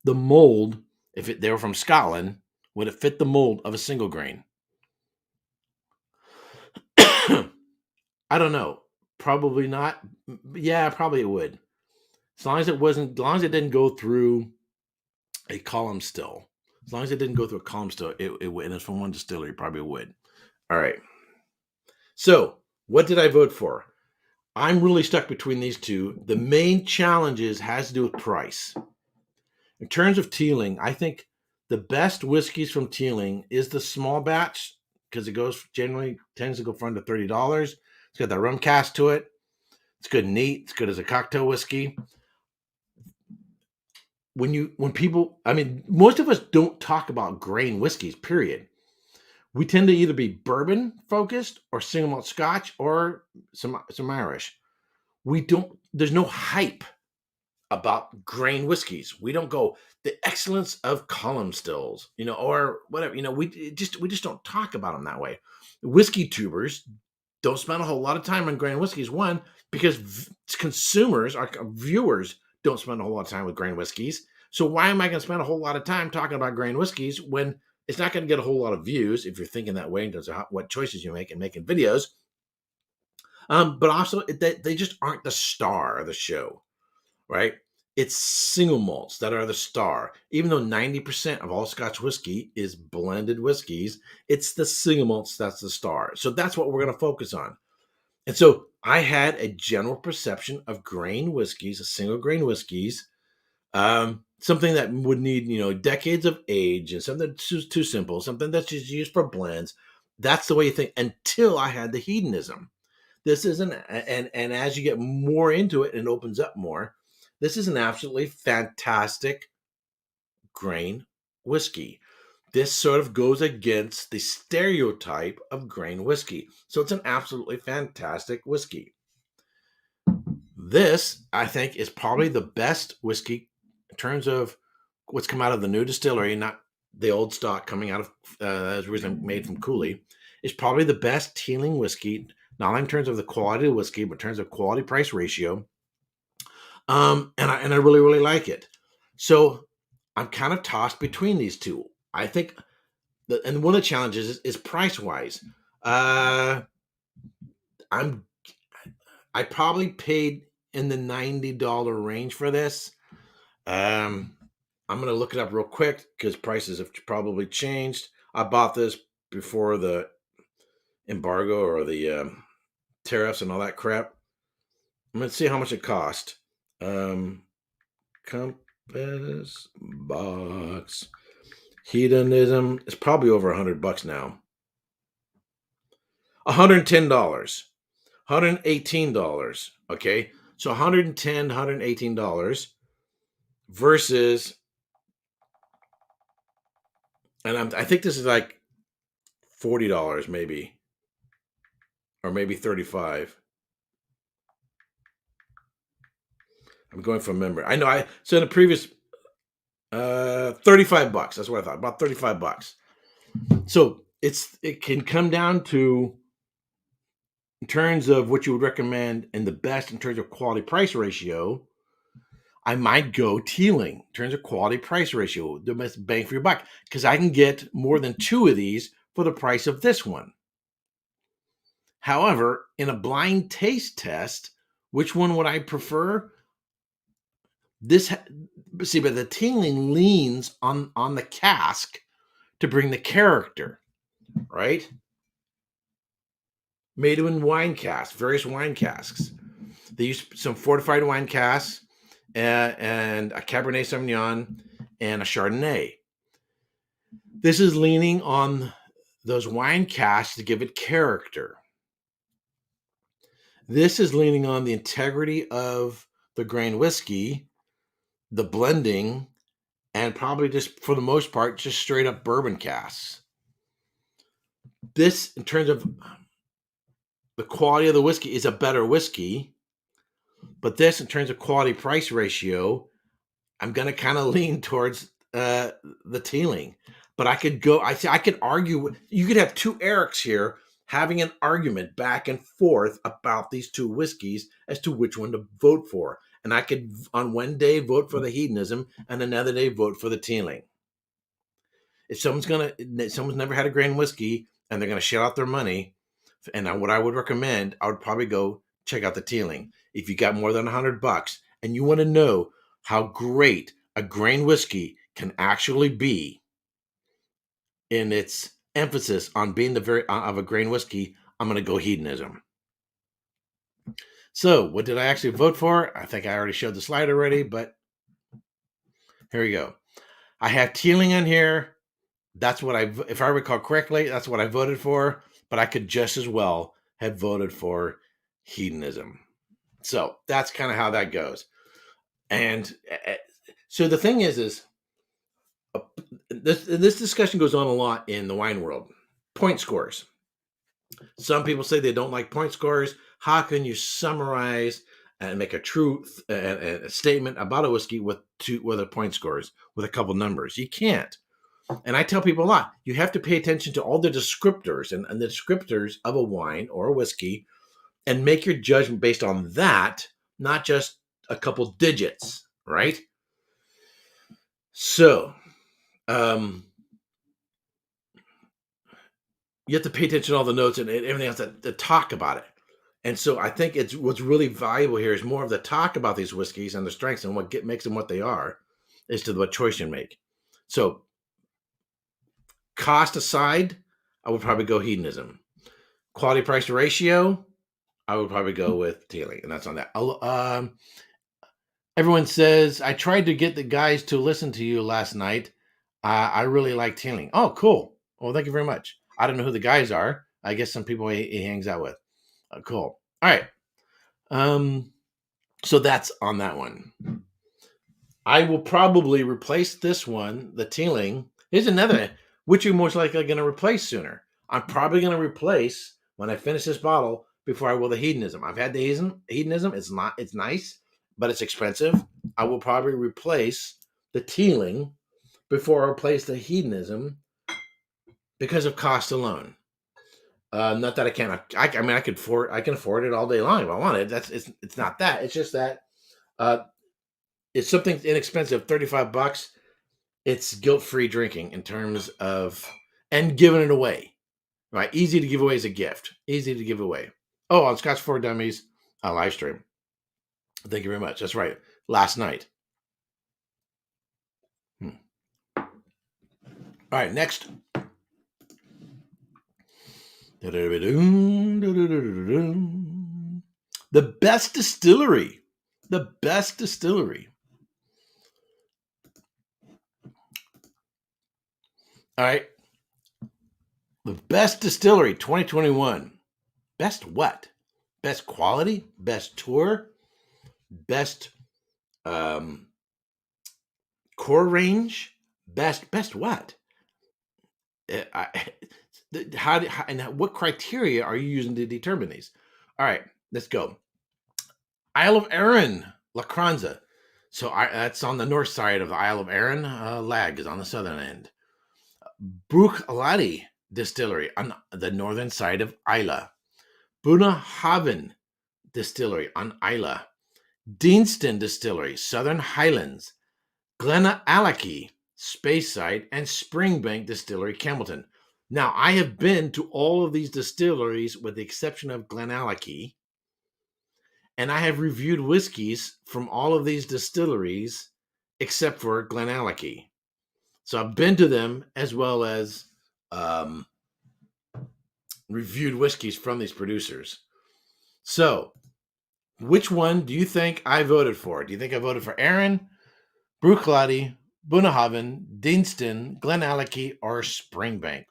the mold? If they were from Scotland, would it fit the mold of a single grain? I don't know. Probably not. Yeah, probably it would. As long as as long as it didn't go through a column still. As long as it didn't go through a column still, it would. And it's from one distillery, probably would. All right. So, what did I vote for? I'm really stuck between these two. The main challenges has to do with price. In terms of teeling, I think the best whiskeys from teeling is the small batch because it goes generally tends to go for under $30. It's got that rum cast to it. It's good and neat. It's good as a cocktail whiskey. When people, I mean, most of us don't talk about grain whiskeys, period. We tend to either be bourbon focused or single malt Scotch or some Irish. There's no hype about grain whiskeys. We don't go the excellence of column stills, or whatever. We just don't talk about them that way. Whiskey tubers don't spend a whole lot of time on grain whiskeys. One, because consumers, our viewers, don't spend a whole lot of time with grain whiskeys. So why am I going to spend a whole lot of time talking about grain whiskeys when it's not going to get a whole lot of views if you're thinking that way in terms of what choices you make and making videos? But also, they just aren't the star of the show, right? It's single malts that are the star. Even though 90% of all Scotch whiskey is blended whiskeys, it's the single malts that's the star. So that's what we're going to focus on. And so I had a general perception of grain whiskeys, single grain whiskeys, something that would need, decades of age and something that's too simple, something that's just used for blends. That's the way you think until I had the hedonism. This isn't, and as you get more into it and it opens up more, this is an absolutely fantastic grain whiskey. This sort of goes against the stereotype of grain whiskey. So it's an absolutely fantastic whiskey. This, I think, is probably the best whiskey in terms of what's come out of the new distillery, not the old stock coming out of, as originally made from Cooley, is probably the best teeling whiskey, not only in terms of the quality of whiskey, but in terms of quality price ratio. And I really, really like it. So I'm kind of tossed between these two. I think and one of the challenges is price wise. I probably paid in the $90 range for this. I'm going to look it up real quick because prices have probably changed. I bought this before the embargo or the tariffs and all that crap. I'm going to see how much it cost. Compassbox hedonism is probably over $100 now. $110, $118. Okay, so $110, $118 versus, and I think this is like $40 maybe, or maybe $35. I'm going from memory. I know so in the previous $35. That's what I thought. About $35. So it can come down to, in terms of what you would recommend and the best in terms of quality price ratio, I might go teeling in terms of quality price ratio, the best bang for your buck, because I can get more than two of these for the price of this one. However, in a blind taste test, which one would I prefer? But the teeling leans on the cask to bring the character, right? Made in wine casks, various wine casks. They use some fortified wine casks and a Cabernet Sauvignon and a Chardonnay. This is leaning on those wine casks to give it character. This is leaning on the integrity of the grain whiskey, the blending, and probably just for the most part, just straight up bourbon casks. This, in terms of the quality of the whiskey, is a better whiskey. But this, in terms of quality price ratio, I'm going to kind of lean towards the Teeling. But I could argue. You could have two Eriks here having an argument back and forth about these two whiskeys as to which one to vote for. And I could, on one day, vote for the Hedonism, and another day vote for the Teeling. If someone's never had a grain whiskey and they're gonna shell out their money, and what I would recommend, I would probably go check out the Teeling. If you got more than $100 and you want to know how great a grain whiskey can actually be in its emphasis on being the very of a grain whiskey, I'm going to go Hedonism. So, what did I actually vote for? I think I already showed the slide already, but here we go. I have Teeling on here. That's what if I recall correctly, that's what I voted for, but I could just as well have voted for Hedonism. So that's kind of how that goes. And so the thing is this discussion goes on a lot in the wine world. Point scores. Some people say they don't like point scores. How can you summarize and make a true a statement about a whiskey with a point scores with a couple numbers? You can't. And I tell people a lot, you have to pay attention to all the descriptors and the descriptors of a wine or a whiskey and make your judgment based on that, not just a couple digits, right? So, you have to pay attention to all the notes and everything else to talk about it. And so I think what's really valuable here is more of the talk about these whiskeys and the strengths and what makes them what they are, as to what choice you make. So, cost aside, I would probably go Hedonism. Quality price ratio, I would probably go with Teeling, and that's on that. Everyone says, I tried to get the guys to listen to you last night. I really like Teeling. Oh, cool. Well, thank you very much. I don't know who the guys are. I guess some people he hangs out with. Cool. All right. So that's on that one. I will probably replace this one, the Teeling. Here's another, which you're most likely going to replace sooner. I'm probably going to replace, when I finish this bottle, before I will the Hedonism. I've had the Hedonism. It's nice, but it's expensive. I will probably replace the Teeling before I replace the Hedonism because of cost alone. Not that I can't. I can afford it all day long if I want it. It's not that. It's just that it's something inexpensive, $35. It's guilt-free drinking in terms of and giving it away. Right, easy to give away as a gift. Easy to give away. Oh, on Scotch for Dummies live stream. Thank you very much. That's right. Last night. All right, next. The best distillery. The best distillery. All right. The best distillery 2021. Best what? Best quality? Best tour? Best core range? Best what? And what criteria are you using to determine these? All right, let's go. Isle of Arran, La Cranza. So that's on the north side of the Isle of Arran. Lag is on the southern end. Bruichladdich Distillery on the northern side of Islay. Bunnahabhain Distillery on Islay. Deanston Distillery, Southern Highlands. Glenallachie, Speyside, and Springbank Distillery, Campbellton. Now, I have been to all of these distilleries with the exception of Glenallachie, and I have reviewed whiskeys from all of these distilleries except for Glenallachie. So I've been to them as well as reviewed whiskeys from these producers. So, which one do you think I voted for? Do you think I voted for Arran, Bruichladdich, Bunnahabhain, Deanston, Glenallachie, or Springbank?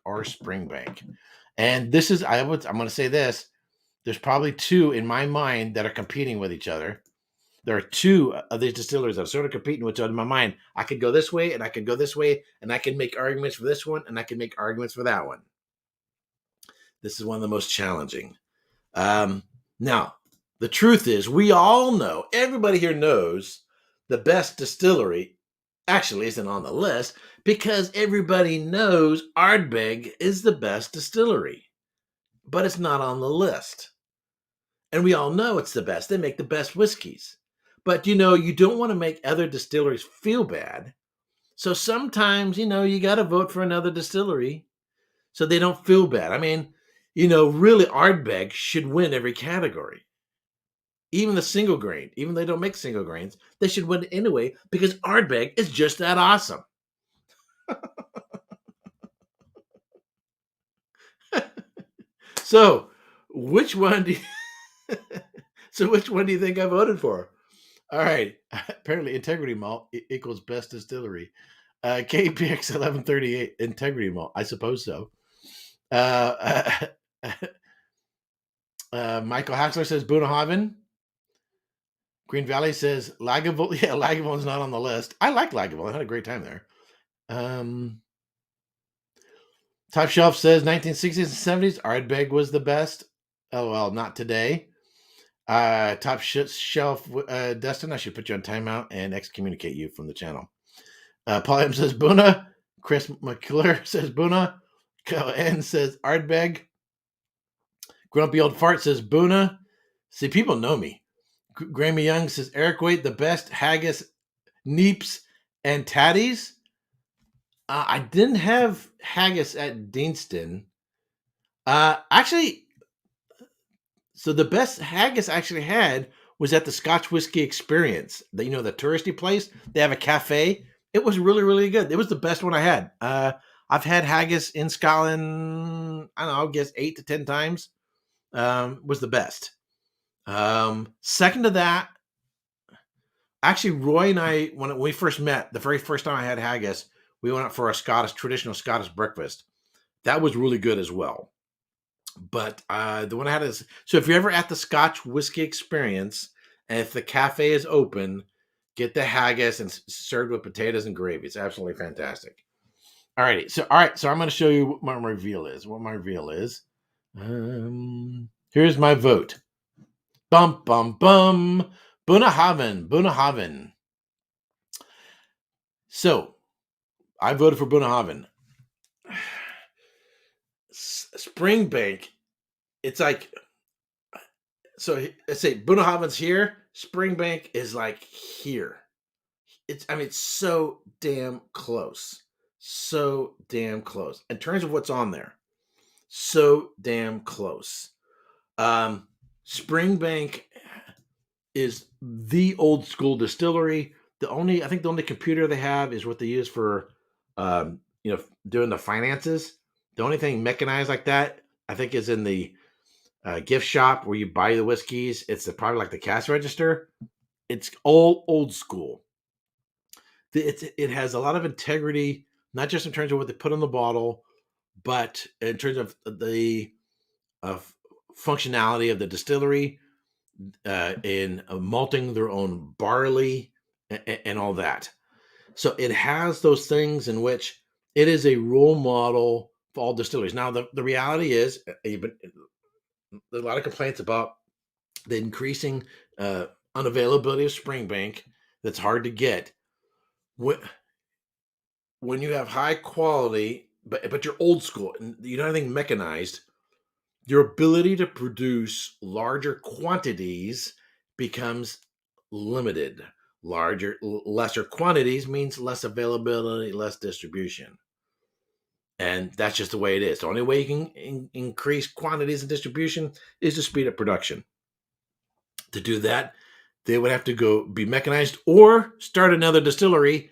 And this is, I'm going to say this, there's probably two in my mind that are competing with each other. There are two of these distilleries that are sort of competing with each other in my mind. I could go this way and I could go this way, and I can make arguments for this one and I can make arguments for that one. This is one of the most challenging. Now, the truth is, we all know, everybody here knows the best distillery actually isn't on the list because everybody knows Ardbeg is the best distillery, but it's not on the list. And we all know it's the best. They make the best whiskeys. But, you don't want to make other distilleries feel bad. So sometimes, you got to vote for another distillery so they don't feel bad. I mean, really Ardbeg should win every category. Even the single grain, even though they don't make single grains, they should win anyway because Ardbeg is just that awesome. So, which one do you think I voted for? All right. Apparently, Integrity Malt equals best distillery. KPX 1138, Integrity Malt. I suppose so. Michael Haxler says Bunnahabhain. Green Valley says Lagavulin. Yeah, Lagavulin's not on the list. I like Lagavulin. I had a great time there. Top Shelf says 1960s and 70s, Ardbeg was the best. Oh, well, not today. Top Shelf, Destin, I should put you on timeout and excommunicate you from the channel. Paul M says Buna. Chris McClure says Buna. N says Ardbeg. Grumpy Old Fart says Buna. See, people know me. Grammy Young says Erik Wait, the best haggis, neeps, and tatties. I didn't have haggis at Deanston. Actually, so the best haggis I actually had was at the Scotch Whiskey Experience. The touristy place. They have a cafe. It was really, really good. It was the best one I had. I've had haggis in Scotland, I don't know, I guess 8 to 10 times. Was the best. Second to that, actually, Roy and I, when we first met, the very first time I had haggis, we went out for a traditional Scottish breakfast. That was really good as well. But the one I had is, so if you're ever at the Scotch Whiskey Experience, and if the cafe is open, get the haggis and served with potatoes and gravy. It's absolutely fantastic. All right, so I'm going to show you what my reveal is. Here's my vote. Bum, bum, bum. Bunnahabhain. So, I voted for Bunnahabhain. Springbank, it's like, so let's say Bunnahabhain's here. Springbank is like here. It's so damn close. So damn close. In terms of what's on there, so damn close. Springbank is the old school distillery. I think the only computer they have is what they use for, doing the finances. The only thing mechanized like that, I think, is in the gift shop where you buy the whiskeys. It's probably like the cash register. It's old school. It has a lot of integrity, not just in terms of what they put on the bottle, but in terms of the functionality of the distillery in malting their own barley and all that. So it has those things in which it is a role model for all distilleries. Now, the reality is, there's a lot of complaints about the increasing unavailability of Springbank that's hard to get. When you have high quality, but you're old school and you don't have anything mechanized, your ability to produce larger quantities becomes limited. Lesser quantities means less availability, less distribution. And that's just the way it is. The only way you can increase quantities and distribution is to speed up production. To do that, they would have to go be mechanized or start another distillery.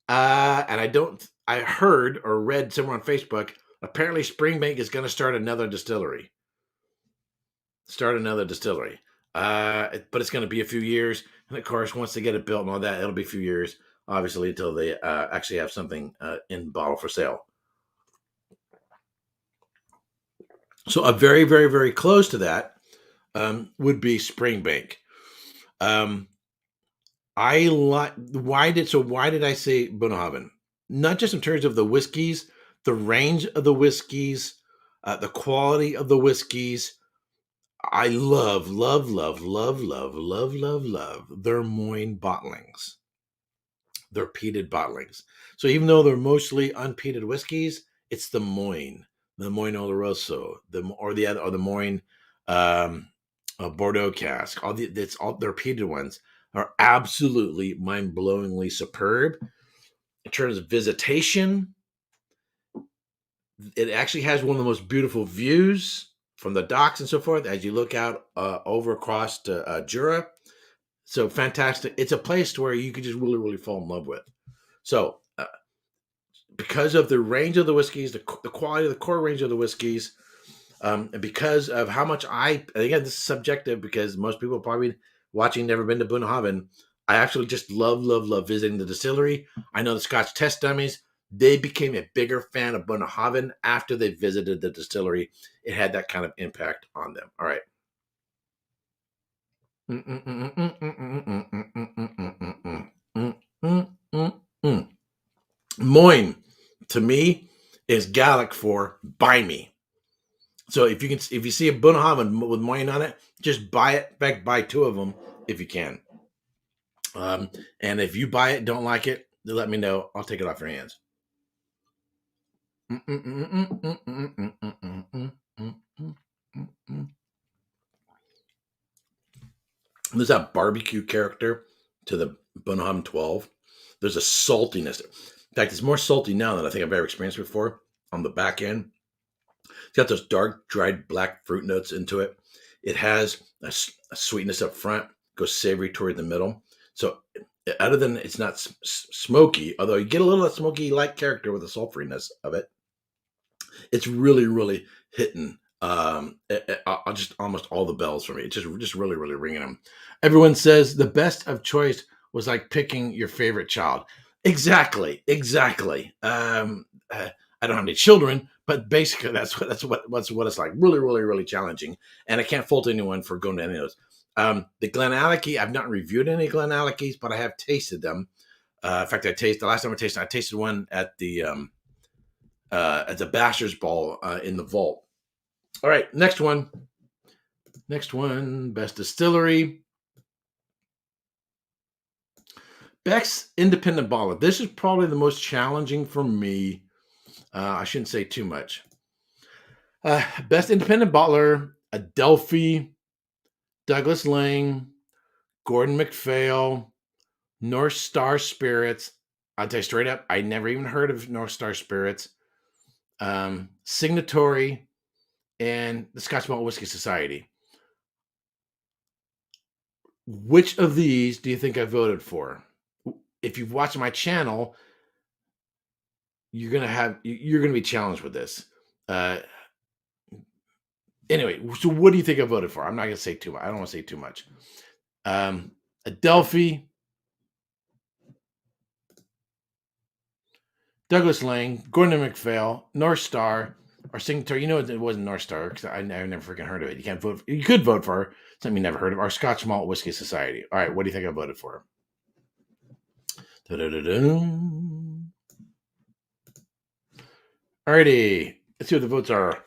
And I heard or read somewhere on Facebook, apparently Springbank is going to start another distillery. But it's going to be a few years. And of course, once they get it built and all that, it'll be a few years, obviously, until they actually have something in bottle for sale. So very, very, very close to that. would be Springbank. I like why did I say Bunnahabhain? Not just in terms of the whiskeys, the range of the whiskeys, the quality of the whiskeys. I love their Moyne bottlings, their peated bottlings. So even though they're mostly unpeated whiskeys, it's the Moyne Oloroso, the Moyne Bordeaux cask. All their peated ones are absolutely mind-blowingly superb in terms of visitation. It actually has one of the most beautiful views from the docks and so forth as you look out over across to Jura. So fantastic. It's a place where you could just really fall in love with. So because of the range of the whiskeys, the quality of the core range of the whiskeys, and because of how much again, this is subjective because most people probably watching never been to Bunnahabhain. I actually just love visiting the distillery. I know the Scotch test dummies, they became a bigger fan of Bunnahabhain after they visited the distillery. It had that kind of impact on them. All right. Moyne, to me, is Gaelic for buy me. So if you see a Bunnahabhain with Moyne on it, just buy it. In fact, buy two of them if you can. And if you buy it, don't like it, let me know. I'll take it off your hands. There's that barbecue character to the Bunnahabhain 12. There's a saltiness. In fact, it's more salty now than I think I've ever experienced before on the back end. It's got those dark, dried black fruit notes into it. It has a sweetness up front, goes savory toward the middle. So other than it's not smoky, although you get a little of that smoky-like character with the sulfuriness of it, it's really hitting just almost all the bells for me. It's just really ringing them. Everyone says the best of choice was like picking your favorite child. Exactly. I don't have any children, but basically that's what it's like. Really challenging, and I can't fault anyone for going to any of those. The Glenallachie, I've not reviewed any Glenallachies, but I have tasted them. In fact, the last time I tasted one at the Bastards Ball in the Vault. All right, next one, best distillery. Beck's Independent Bottler. This is probably the most challenging for me. I shouldn't say too much. Best Independent Bottler, Adelphi, Douglas Lang, Gordon MacPhail, North Star Spirits. I'll tell you straight up, I never even heard of North Star Spirits. Signatory, and the Scotch Malt Whiskey Society. Which of these do you think I voted for? If you've watched my channel, you're gonna be challenged with this. Anyway, so what do you think I voted for? I'm not gonna say too much. I don't want to say too much. Adelphi, Douglas Lang, Gordon MacPhail, North Star, or Signatory. You know it wasn't North Star because I never freaking heard of it. You can't vote. You could vote for something you never heard of. Our Scotch Malt Whiskey Society. All right, what do you think I voted for? Alrighty, let's see what the votes are.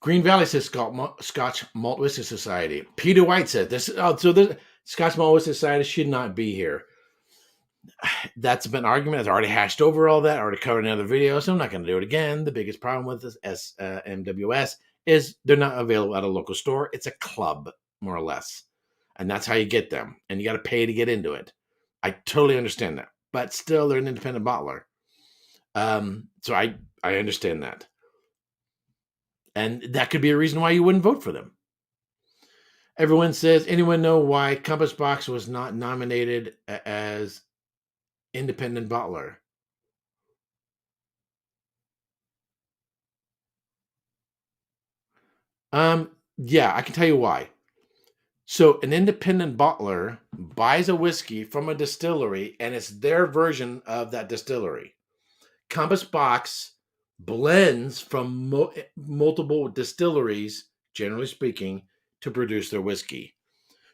Green Valley says Scotch Malt Whiskey Society. Peter White said this. So the Scotch Malt Whiskey Society should not be here. That's been an argument. I've already hashed over all that. I already covered in another video, so I'm not going to do it again. The biggest problem with this MWS is they're not available at a local store. It's a club, more or less, and that's how you get them. And you got to pay to get into it. I totally understand that, but still, they're an independent bottler. So I understand that, and that could be a reason why you wouldn't vote for them. Everyone says, anyone know why Compassbox was not nominated as independent bottler? Yeah, I can tell you why. So an independent bottler buys a whiskey from a distillery, and it's their version of that distillery. Compassbox blends from multiple distilleries, generally speaking, to produce their whiskey.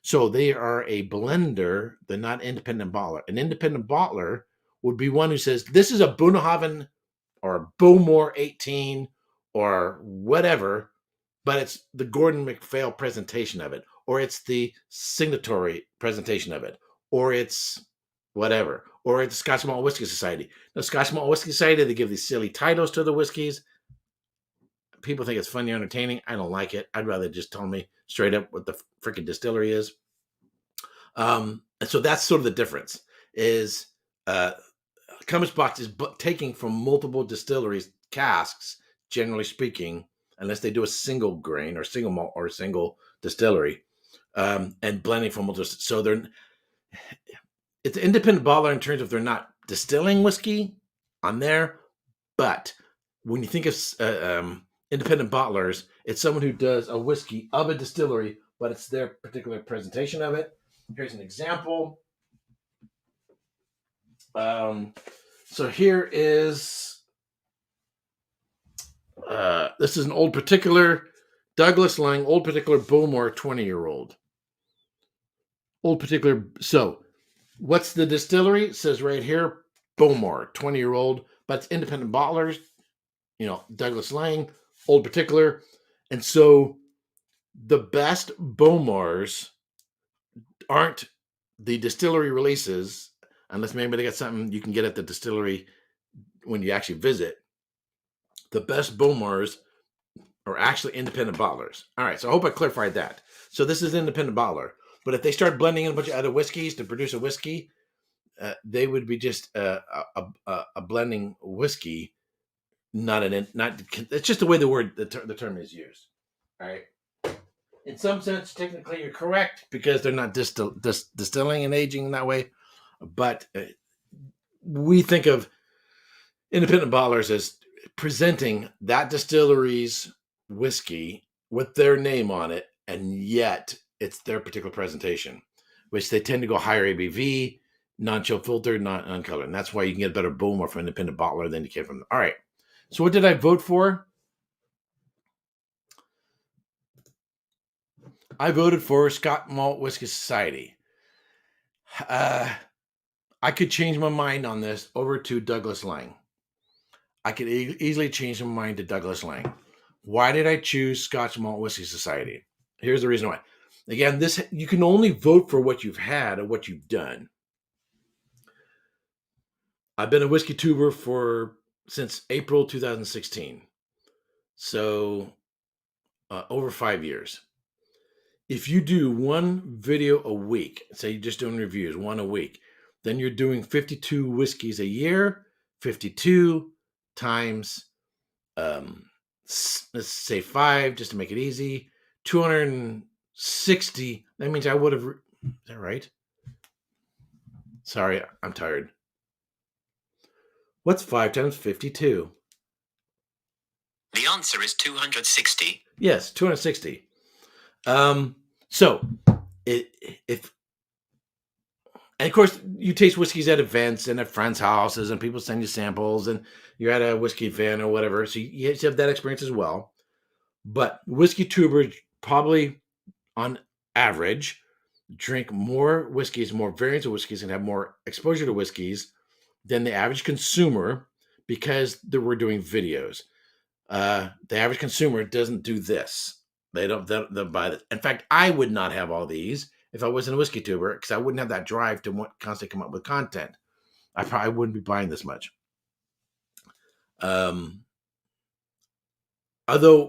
So they are a blender. They're not independent bottler. An independent bottler would be one who says, this is a Bunnahabhain or a Bowmore 18 or whatever, but it's the Gordon MacPhail presentation of it, or it's the signatory presentation of it, or it's whatever, or it's the Scotch Malt Whisky Society. The Scotch Malt Whisky Society, they give these silly titles to the whiskeys. People think it's funny, entertaining. I don't like it. I'd rather just tell me straight up what the freaking distillery is. And so that's sort of the difference. Is Compassbox is taking from multiple distilleries casks, generally speaking, unless they do a single grain or single malt or a single distillery, and blending from multiple. So it's an independent bottler in terms of they're not distilling whiskey on there, but when you think of independent bottlers, it's someone who does a whiskey of a distillery, but it's their particular presentation of it. Here's an example. So here is, this is an Old Particular, Douglas Lang, Old Particular Bowmore 20-year-old. Old Particular, so what's the distillery? It says right here, Bowmore, 20-year-old, but it's independent bottlers, Douglas Lang, Old Particular. And so the best Bowmores aren't the distillery releases, unless maybe they got something you can get at the distillery when you actually visit. The best Bowmores are actually independent bottlers. All right, so I hope I clarified that. So this is an independent bottler. But if they start blending in a bunch of other whiskeys to produce a whiskey, they would be just a blending whiskey, not. It's just the way the term is used. All right. In some sense, technically, you're correct because they're not distilling and aging in that way. But we think of independent bottlers as presenting that distillery's whiskey with their name on it, and yet it's their particular presentation, which they tend to go higher ABV, non-chill filtered, not uncolored. And that's why you can get a better Bowmore from an independent bottler than you can from. All right. So what did I vote for? I voted for Scotch Malt Whisky Society. I could change my mind on this over to Douglas Lang. I could easily change my mind to Douglas Lang. Why did I choose Scotch Malt Whisky Society? Here's the reason why. Again, you can only vote for what you've had or what you've done. I've been a whiskey tuber since April 2016. So over 5 years. If you do one video a week, say you're just doing reviews, one a week, then you're doing 52 whiskeys a year, 52 times, let's say 5, just to make it easy, 260. That means I would have, is that right? Sorry, I'm tired. What's 5 times 52? The answer is 260. Yes, 260. So if and of course you taste whiskeys at events and at friends' houses and people send you samples and you're at a whiskey event or whatever. So you have that experience as well. But whiskey tubers probably on average drink more whiskeys, more variants of whiskeys, and have more exposure to whiskeys than the average consumer because we're doing videos. The average consumer doesn't do this. They don't buy this. In fact, I would not have all these if I wasn't a whiskey tuber because I wouldn't have that drive to constantly come up with content. I probably wouldn't be buying this much. Although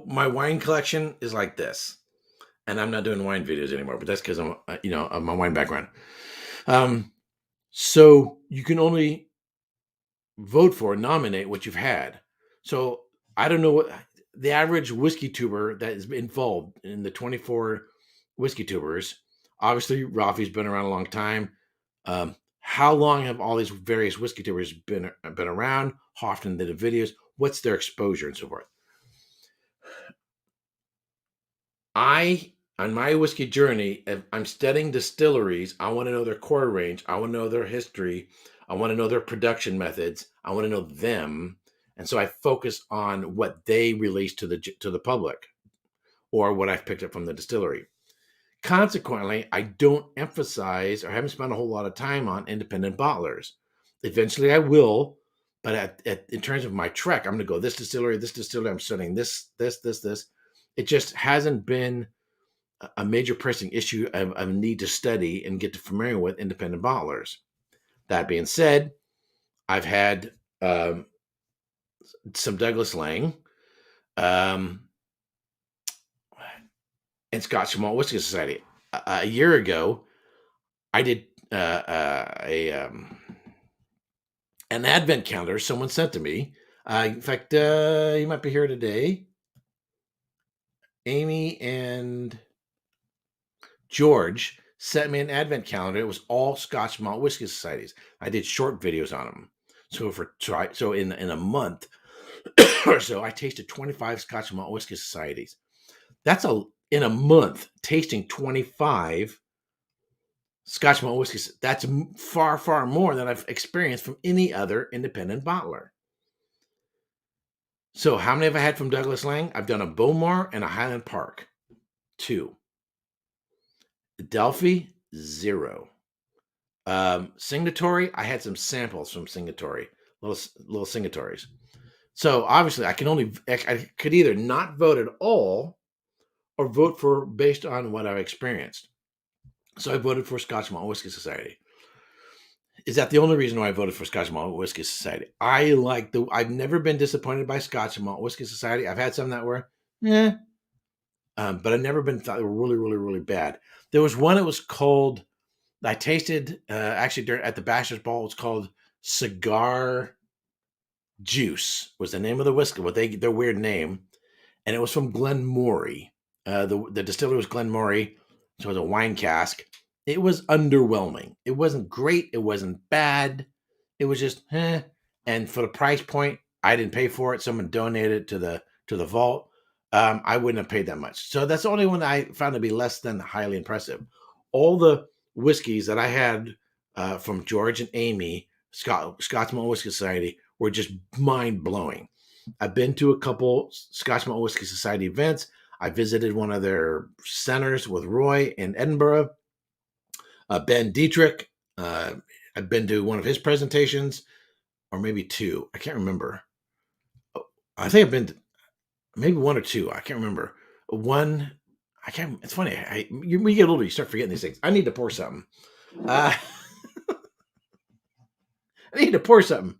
my wine collection is like this, and I'm not doing wine videos anymore, but that's because I'm, of my wine background. So you can only vote for, nominate what you've had. So I don't know what the average whiskey tuber that is involved in the 24 whiskey tubers. Obviously, Rafi's been around a long time. How long have all these various whiskey tubers been around? How often they do videos? What's their exposure and so forth? On my whiskey journey, if I'm studying distilleries, I want to know their core range. I want to know their history. I want to know their production methods. I want to know them. And so I focus on what they release to the public or what I've picked up from the distillery. Consequently, I don't emphasize or haven't spent a whole lot of time on independent bottlers. Eventually I will, but in terms of my trek, I'm going to go this distillery, I'm studying this. It just hasn't been a major pressing issue of need to study and get familiar with independent bottlers. That being said, I've had some Douglas Lang and Scotch Malt Whiskey Society. A year ago, I did an advent calendar someone sent to me. In fact, you might be here today. Amy and George sent me an advent calendar. It was all Scotch Malt Whiskey Societies. I did short videos on them. So in a month or so, I tasted 25 Scotch Malt Whiskey Societies. That's in a month tasting 25 Scotch Malt Whiskey. That's far, far more than I've experienced from any other independent bottler. So how many have I had from Douglas Lang? I've done a Bowmar and a Highland Park. 2. Delphi, 0. Signatory, I had some samples from Signatory, little Signatories. So obviously I could either not vote at all or vote for based on what I've experienced. So I voted for Scotch Malt Whiskey Society. Is that the only reason why I voted for Scotch Malt Whiskey Society? I've never been disappointed by Scotch Malt Whiskey Society. I've had some that were, but I've never been thought they were really, really, really bad. There was one. It was called. I tasted actually at the Bachelor's Ball. It was called Cigar Juice. Was the name of the whiskey? Their weird name, and it was from Glenmorangie. The distillery was Glenmorangie, so it was a wine cask. It was underwhelming. It wasn't great. It wasn't bad. It was just, And for the price point, I didn't pay for it. Someone donated it to the vault. I wouldn't have paid that much. So that's the only one I found to be less than highly impressive. All the whiskeys that I had from George and Amy, Scotch Malt Whiskey Society, were just mind blowing. I've been to a couple Scotch Malt Whiskey Society events. I visited one of their centers with Roy in Edinburgh. Ben Dietrich, I've been to one of his presentations, or maybe 2. I can't remember. I think I've been to maybe 1 or 2. I can't remember. One, I can't. It's funny. When you get older, you start forgetting these things. I need to pour something. I need to pour something.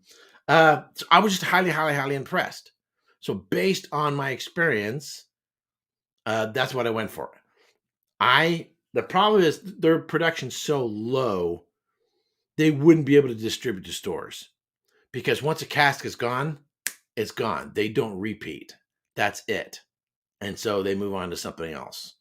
So I was just highly, highly, highly impressed. So based on my experience, that's what I went for. The problem is their production's so low, they wouldn't be able to distribute to stores. Because once a cask is gone, it's gone. They don't repeat. That's it. And so they move on to something else.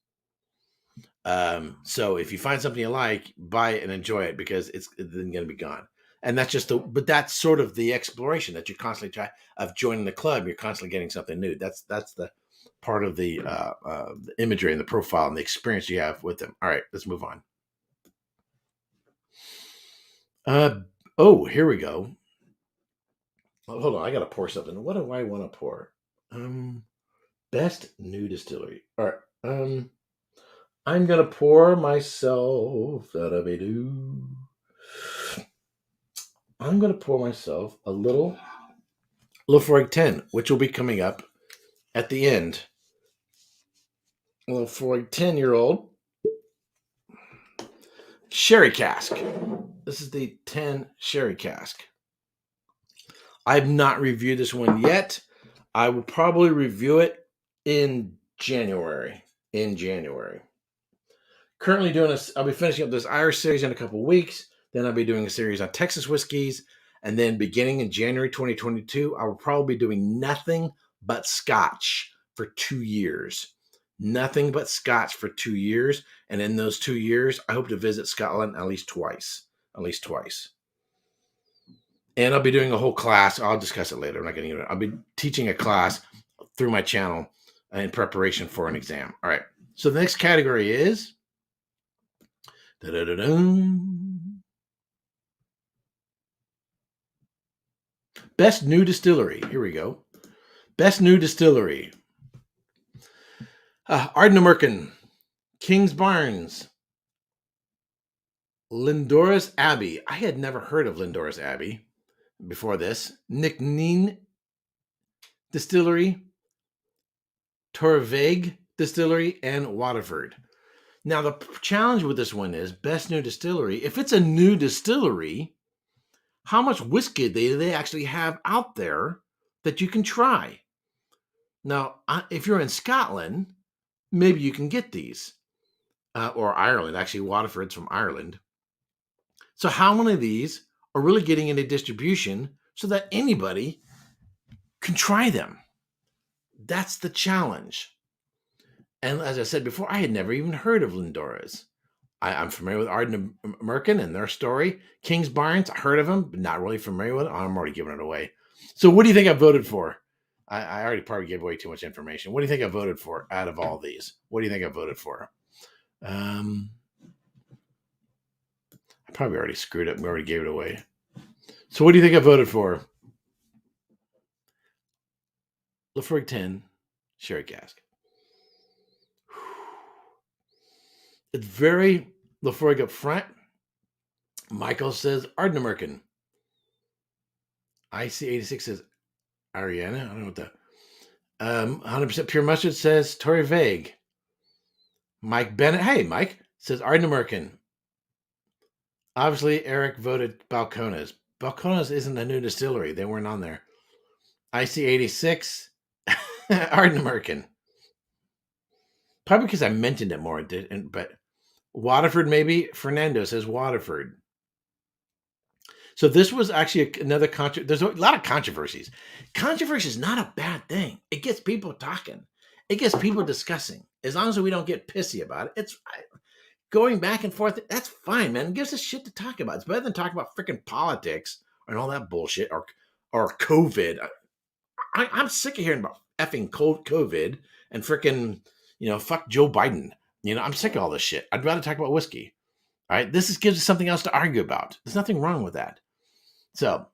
So if you find something you like, buy it and enjoy it, because it's then going to be gone. And that's but that's sort of the exploration that you constantly try of joining the club. You're constantly getting something new. That's the part of the imagery and the profile and the experience you have with them. All right, let's move on. Here we go. Hold on, I gotta pour something. What do I want to pour? Best new distillery. All right. I'm gonna pour myself I'm gonna pour myself a little Laphroaig 10, which will be coming up at the end. A Laphroaig 10-year-old sherry cask. This is the 10 sherry cask. I've not reviewed this one yet. I will probably review it in January. Currently doing this, I'll be finishing up this Irish series in a couple of weeks. Then I'll be doing a series on Texas whiskeys. And then beginning in January 2022, I will probably be doing nothing but Scotch for 2 years. Nothing but Scotch for 2 years. And in those 2 years, I hope to visit Scotland at least twice. And I'll be doing a whole class. I'll discuss it later. I'm not getting into it. I'll be teaching a class through my channel in preparation for an exam. All right. So the next category is Best New Distillery. Here we go. Best New Distillery. Ardnamurchan, King's Barnes, Lindora's Abbey. I had never heard of Lindora's Abbey before this. Nickneen Distillery, Torvaig Distillery, and Waterford. Now, the challenge with this one is best new distillery. If it's a new distillery, how much whiskey do they actually have out there that you can try? Now, if you're in Scotland, maybe you can get these. Or Ireland. Actually, Waterford's from Ireland. So how many of these are really getting into distribution so that anybody can try them? That's the challenge. And as I said before, I had never even heard of Lindora's. I'm familiar with Ardent American and their story. King's Barnes, I heard of them, but not really familiar with it. I'm already giving it away. So what do you think I voted for? I already probably gave away too much information. What do you think I voted for out of all these? What do you think I voted for? I probably already screwed up. We already gave it away. So what do you think I voted for? Lafroig 10, Sherry Cask. It's very Lafroig up front. Michael says Ardent American. IC86 says Ariana. I don't know what that. 100% Pure Mustard says Torvaig. Mike Bennett. Hey, Mike says Ardent American. Obviously, Eric voted Balcones. Balcones isn't a new distillery. They weren't on there. IC86, Ardent American. Probably because I mentioned it more, but Waterford maybe. Fernando says Waterford. So this was actually another there's a lot of controversies. Controversy is not a bad thing. It gets people talking. It gets people discussing. As long as we don't get pissy about it, it's going back and forth. That's fine, man. It gives us shit to talk about. It's better than talking about freaking politics and all that bullshit or COVID. I'm sick of hearing about effing COVID and freaking, fuck Joe Biden. I'm sick of all this shit. I'd rather talk about whiskey. All right. This gives us something else to argue about. There's nothing wrong with that. So,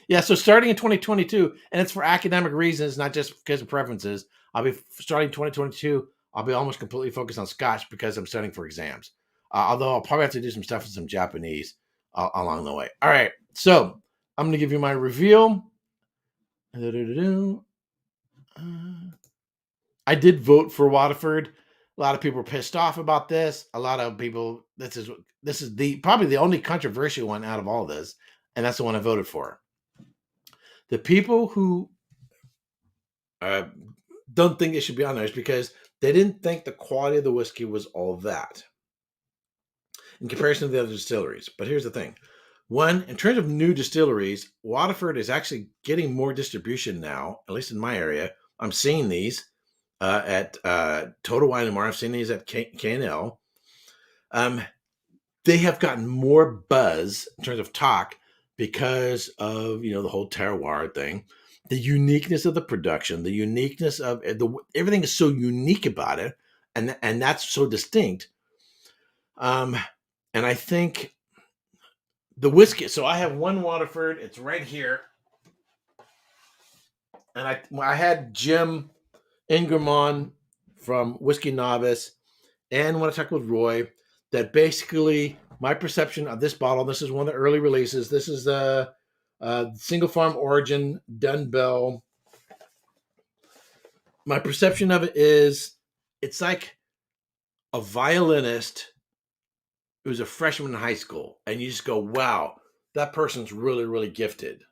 yeah. So starting in 2022, and it's for academic reasons, not just because of preferences. I'll be starting 2022. I'll be almost completely focused on Scotch because I'm studying for exams. Although I'll probably have to do some stuff in some Japanese along the way. All right. So I'm going to give you my reveal. I did vote for Waterford. A lot of people were pissed off about this. A lot of people, this is probably the only controversial one out of all this, and that's the one I voted for. The people who don't think it should be on there is because they didn't think the quality of the whiskey was all that in comparison to the other distilleries. But here's the thing. One, in terms of new distilleries, Waterford is actually getting more distribution now, at least in my area. I'm seeing these at Total Wine & More. I've seen these at K&L. They have gotten more buzz in terms of talk because of, the whole terroir thing, the uniqueness of the production, the uniqueness of everything is so unique about it. And that's so distinct. And I think the whiskey. So I have one Waterford. It's right here. And I had Jim Ingram on from Whiskey Novice. And when I talked with Roy, that basically my perception of this bottle, this is one of the early releases. This is the Single Farm Origin Dunbell. My perception of it is it's like a violinist who's a freshman in high school, and you just go, wow, that person's really, really gifted.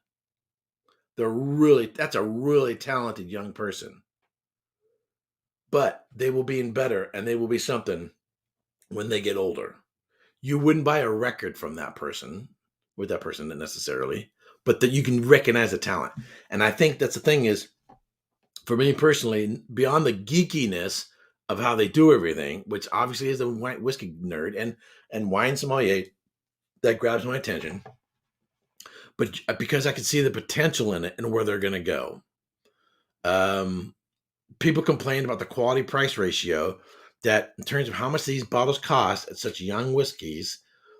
That's a really talented young person. But they will be in better, and they will be something when they get older. You wouldn't buy a record from that person, with that person necessarily, but that you can recognize the talent. And I think that's the thing is, for me personally, beyond the geekiness of how they do everything, which obviously is a whiskey nerd and wine sommelier, that grabs my attention. But because I can see the potential in it and where they're going to go. People complain about the quality price ratio, that in terms of how much these bottles cost at such young whiskeys,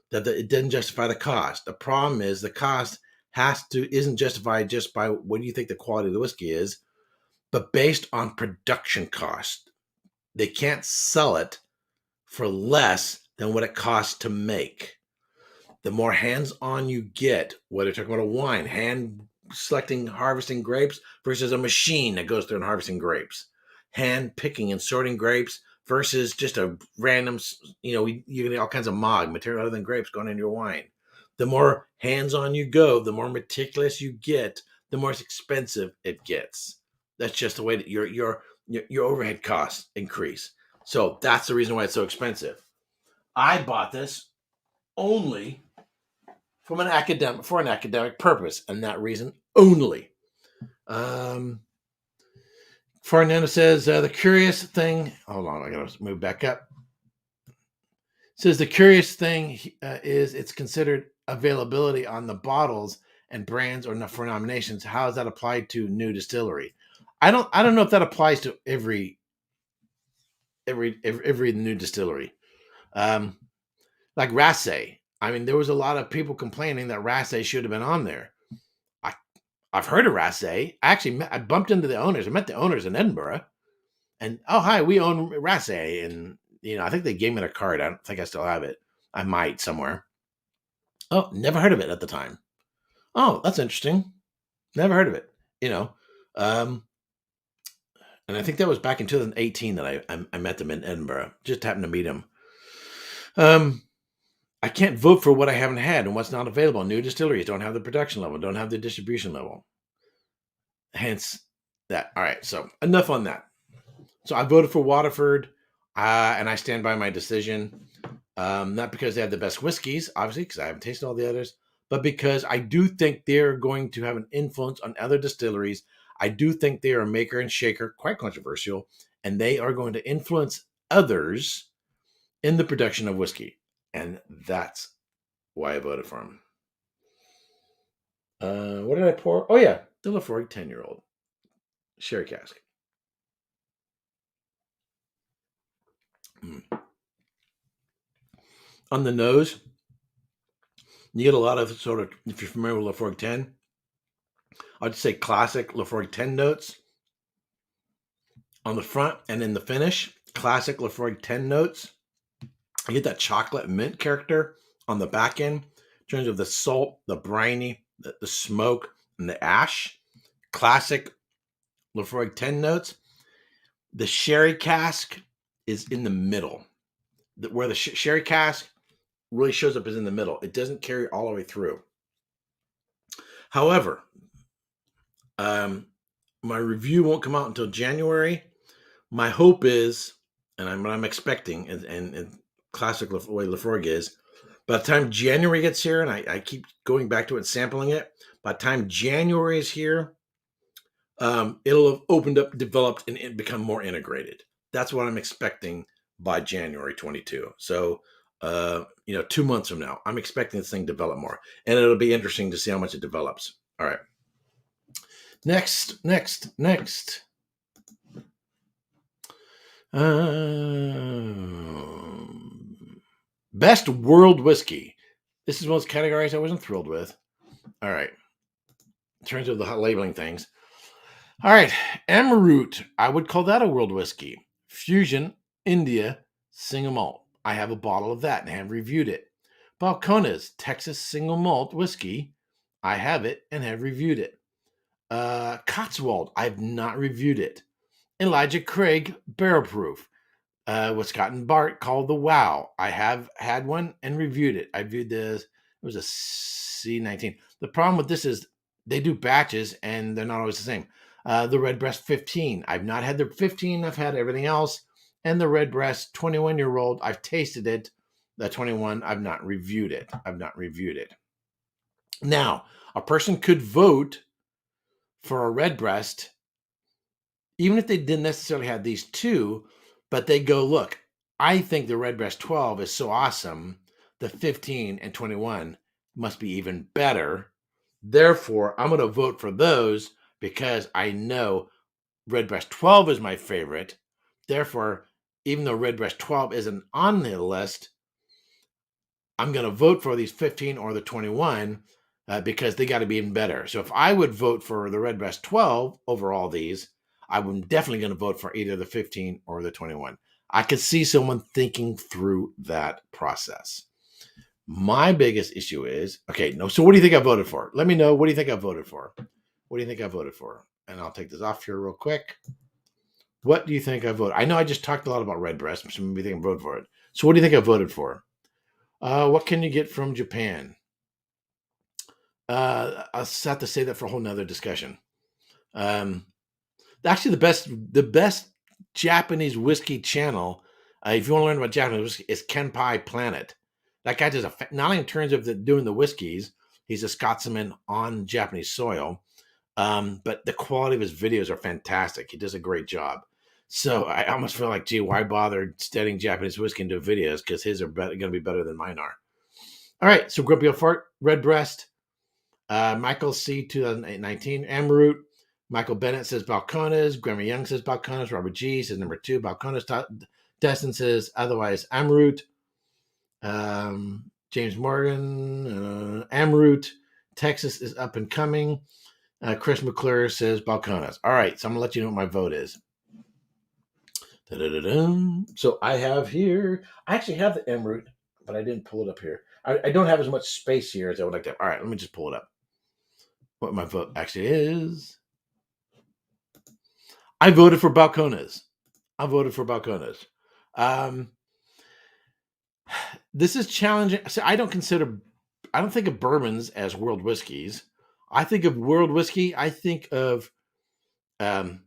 that it didn't justify the cost. The problem is the cost isn't justified just by what do you think the quality of the whiskey is, but based on production cost. they can't sell it for less than what it costs to make. The more hands-on you get, whether you're talking about a wine, hand selecting, harvesting grapes versus a machine that goes through and harvesting grapes, hand picking and sorting grapes versus just a random, you get all kinds of material other than grapes going into your wine. The more hands-on you go, the more meticulous you get, the more expensive it gets. That's just the way that your overhead costs increase. So that's the reason why it's so expensive. I bought this only for an academic purpose, and that reason only. Fernando says the curious thing. Hold on, I gotta move back up. Says the curious thing is it's considered availability on the bottles and brands or for nominations. How is that applied to new distillery? I don't know if that applies to every new distillery. Like Rasse. I mean, there was a lot of people complaining that Rasse should have been on there. I've heard of Rasse. I bumped into the owners. I met the owners in Edinburgh. And, oh, hi, we own Rasse. And, I think they gave me a card. I don't think I still have it. I might somewhere. Oh, never heard of it at the time. Oh, that's interesting. Never heard of it. And I think that was back in 2018 that I met them in Edinburgh. Just happened to meet them. I can't vote for what I haven't had and what's not available. New distilleries don't have the production level, don't have the distribution level. Hence that. All right, so enough on that. So I voted for Waterford, and I stand by my decision. Not because they have the best whiskeys, obviously, because I haven't tasted all the others, but because I do think they're going to have an influence on other distilleries. I do think they are a maker and shaker, quite controversial, and they are going to influence others in the production of whiskey. And that's why I voted for him. What did I pour? Oh, yeah. The Laphroaig 10-year-old. Sherry cask. On the nose, you get a lot of sort of, if you're familiar with Laphroaig 10, I'd say classic Laphroaig 10 notes. On the front and in the finish, classic Laphroaig 10 notes. You get that chocolate mint character on the back end in terms of the salt, the briny, the smoke, and the ash. Classic Laphroaig 10 notes. The sherry cask is in the middle. Where the sherry cask really shows up is in the middle. It doesn't carry all the way through. However, my review won't come out until January. My hope is, and I'm expecting, and classic way Laphroaig is, by the time January gets here, and I keep going back to it and sampling it, by the time January is here, it'll have opened up, developed, and become more integrated. That's what I'm expecting by January 22. So, 2 months from now, I'm expecting this thing to develop more, and it'll be interesting to see how much it develops. All right. Next. Best world whiskey. This is one of those categories I wasn't thrilled with. All right. In terms of the labeling things. All right. Amrut. I would call that a world whiskey. Fusion, India, single malt. I have a bottle of that and have reviewed it. Balcones, Texas single malt whiskey. I have it and have reviewed it. Cotswold. I've not reviewed it. Elijah Craig, barrel proof. With Scott and Bart called the Wow. I have had one and reviewed it. I viewed this. It was a C19. The problem with this is they do batches and they're not always the same. The Redbreast 15. I've not had the 15. I've had everything else. And the Redbreast 21-year-old. I've tasted it. The 21. I've not reviewed it. Now, a person could vote for a Redbreast, even if they didn't necessarily have these two, but they go, look, I think the Redbreast 12 is so awesome. The 15 and 21 must be even better. Therefore, I'm going to vote for those because I know Redbreast 12 is my favorite. Therefore, even though Redbreast 12 isn't on the list, I'm going to vote for these 15 or the 21 because they got to be even better. So if I would vote for the Redbreast 12 over all these, I'm definitely going to vote for either the 15 or the 21. I could see someone thinking through that process. My biggest issue is, okay, no, so what do you think I voted for? Let me know. What do you think I voted for? What do you think I voted for? And I'll take this off here real quick. What do you think I voted? I know I just talked a lot about Redbreast, so maybe think I voted for it. So what do you think I voted for? What can you get from Japan? I'll have to say that for a whole nother discussion. Actually, the best Japanese whiskey channel, if you want to learn about Japanese whiskey, is Kenpai Planet. That guy does not only in terms of doing the whiskeys, he's a Scotsman on Japanese soil, but the quality of his videos are fantastic. He does a great job. So I almost feel like, gee, why bother studying Japanese whiskey into videos? Because his are going to be better than mine are. All right, so Grumpy Old Fart, Redbreast, Michael C. 2019, Amroot. Michael Bennett says Balcones. Grammy Young says Balcones. Robert G. says number 2, Balcones. Destin says otherwise Amroot. James Morgan, Amroot. Texas is up and coming. Chris McClure says Balcones. All right, so I'm going to let you know what my vote is. Da-da-da-da. So I have here, I actually have the Amroot, but I didn't pull it up here. I don't have as much space here as I would like to have. All right, let me just pull it up. What my vote actually is. I voted for Balcones. This is challenging. So I don't think of bourbons as world whiskeys. I think of world whiskey. I think of, okay,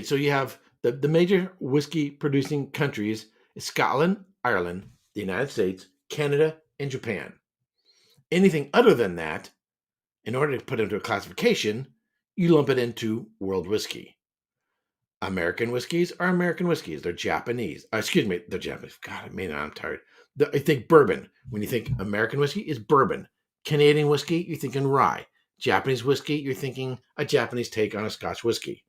so you have the major whiskey producing countries is Scotland, Ireland, the United States, Canada, and Japan. Anything other than that, in order to put into a classification, you lump it into world whiskey. American whiskeys are American whiskeys. They're Japanese. They're Japanese. God, I'm tired. I think bourbon. When you think American whiskey, is bourbon. Canadian whiskey, you're thinking rye. Japanese whiskey, you're thinking a Japanese take on a Scotch whiskey.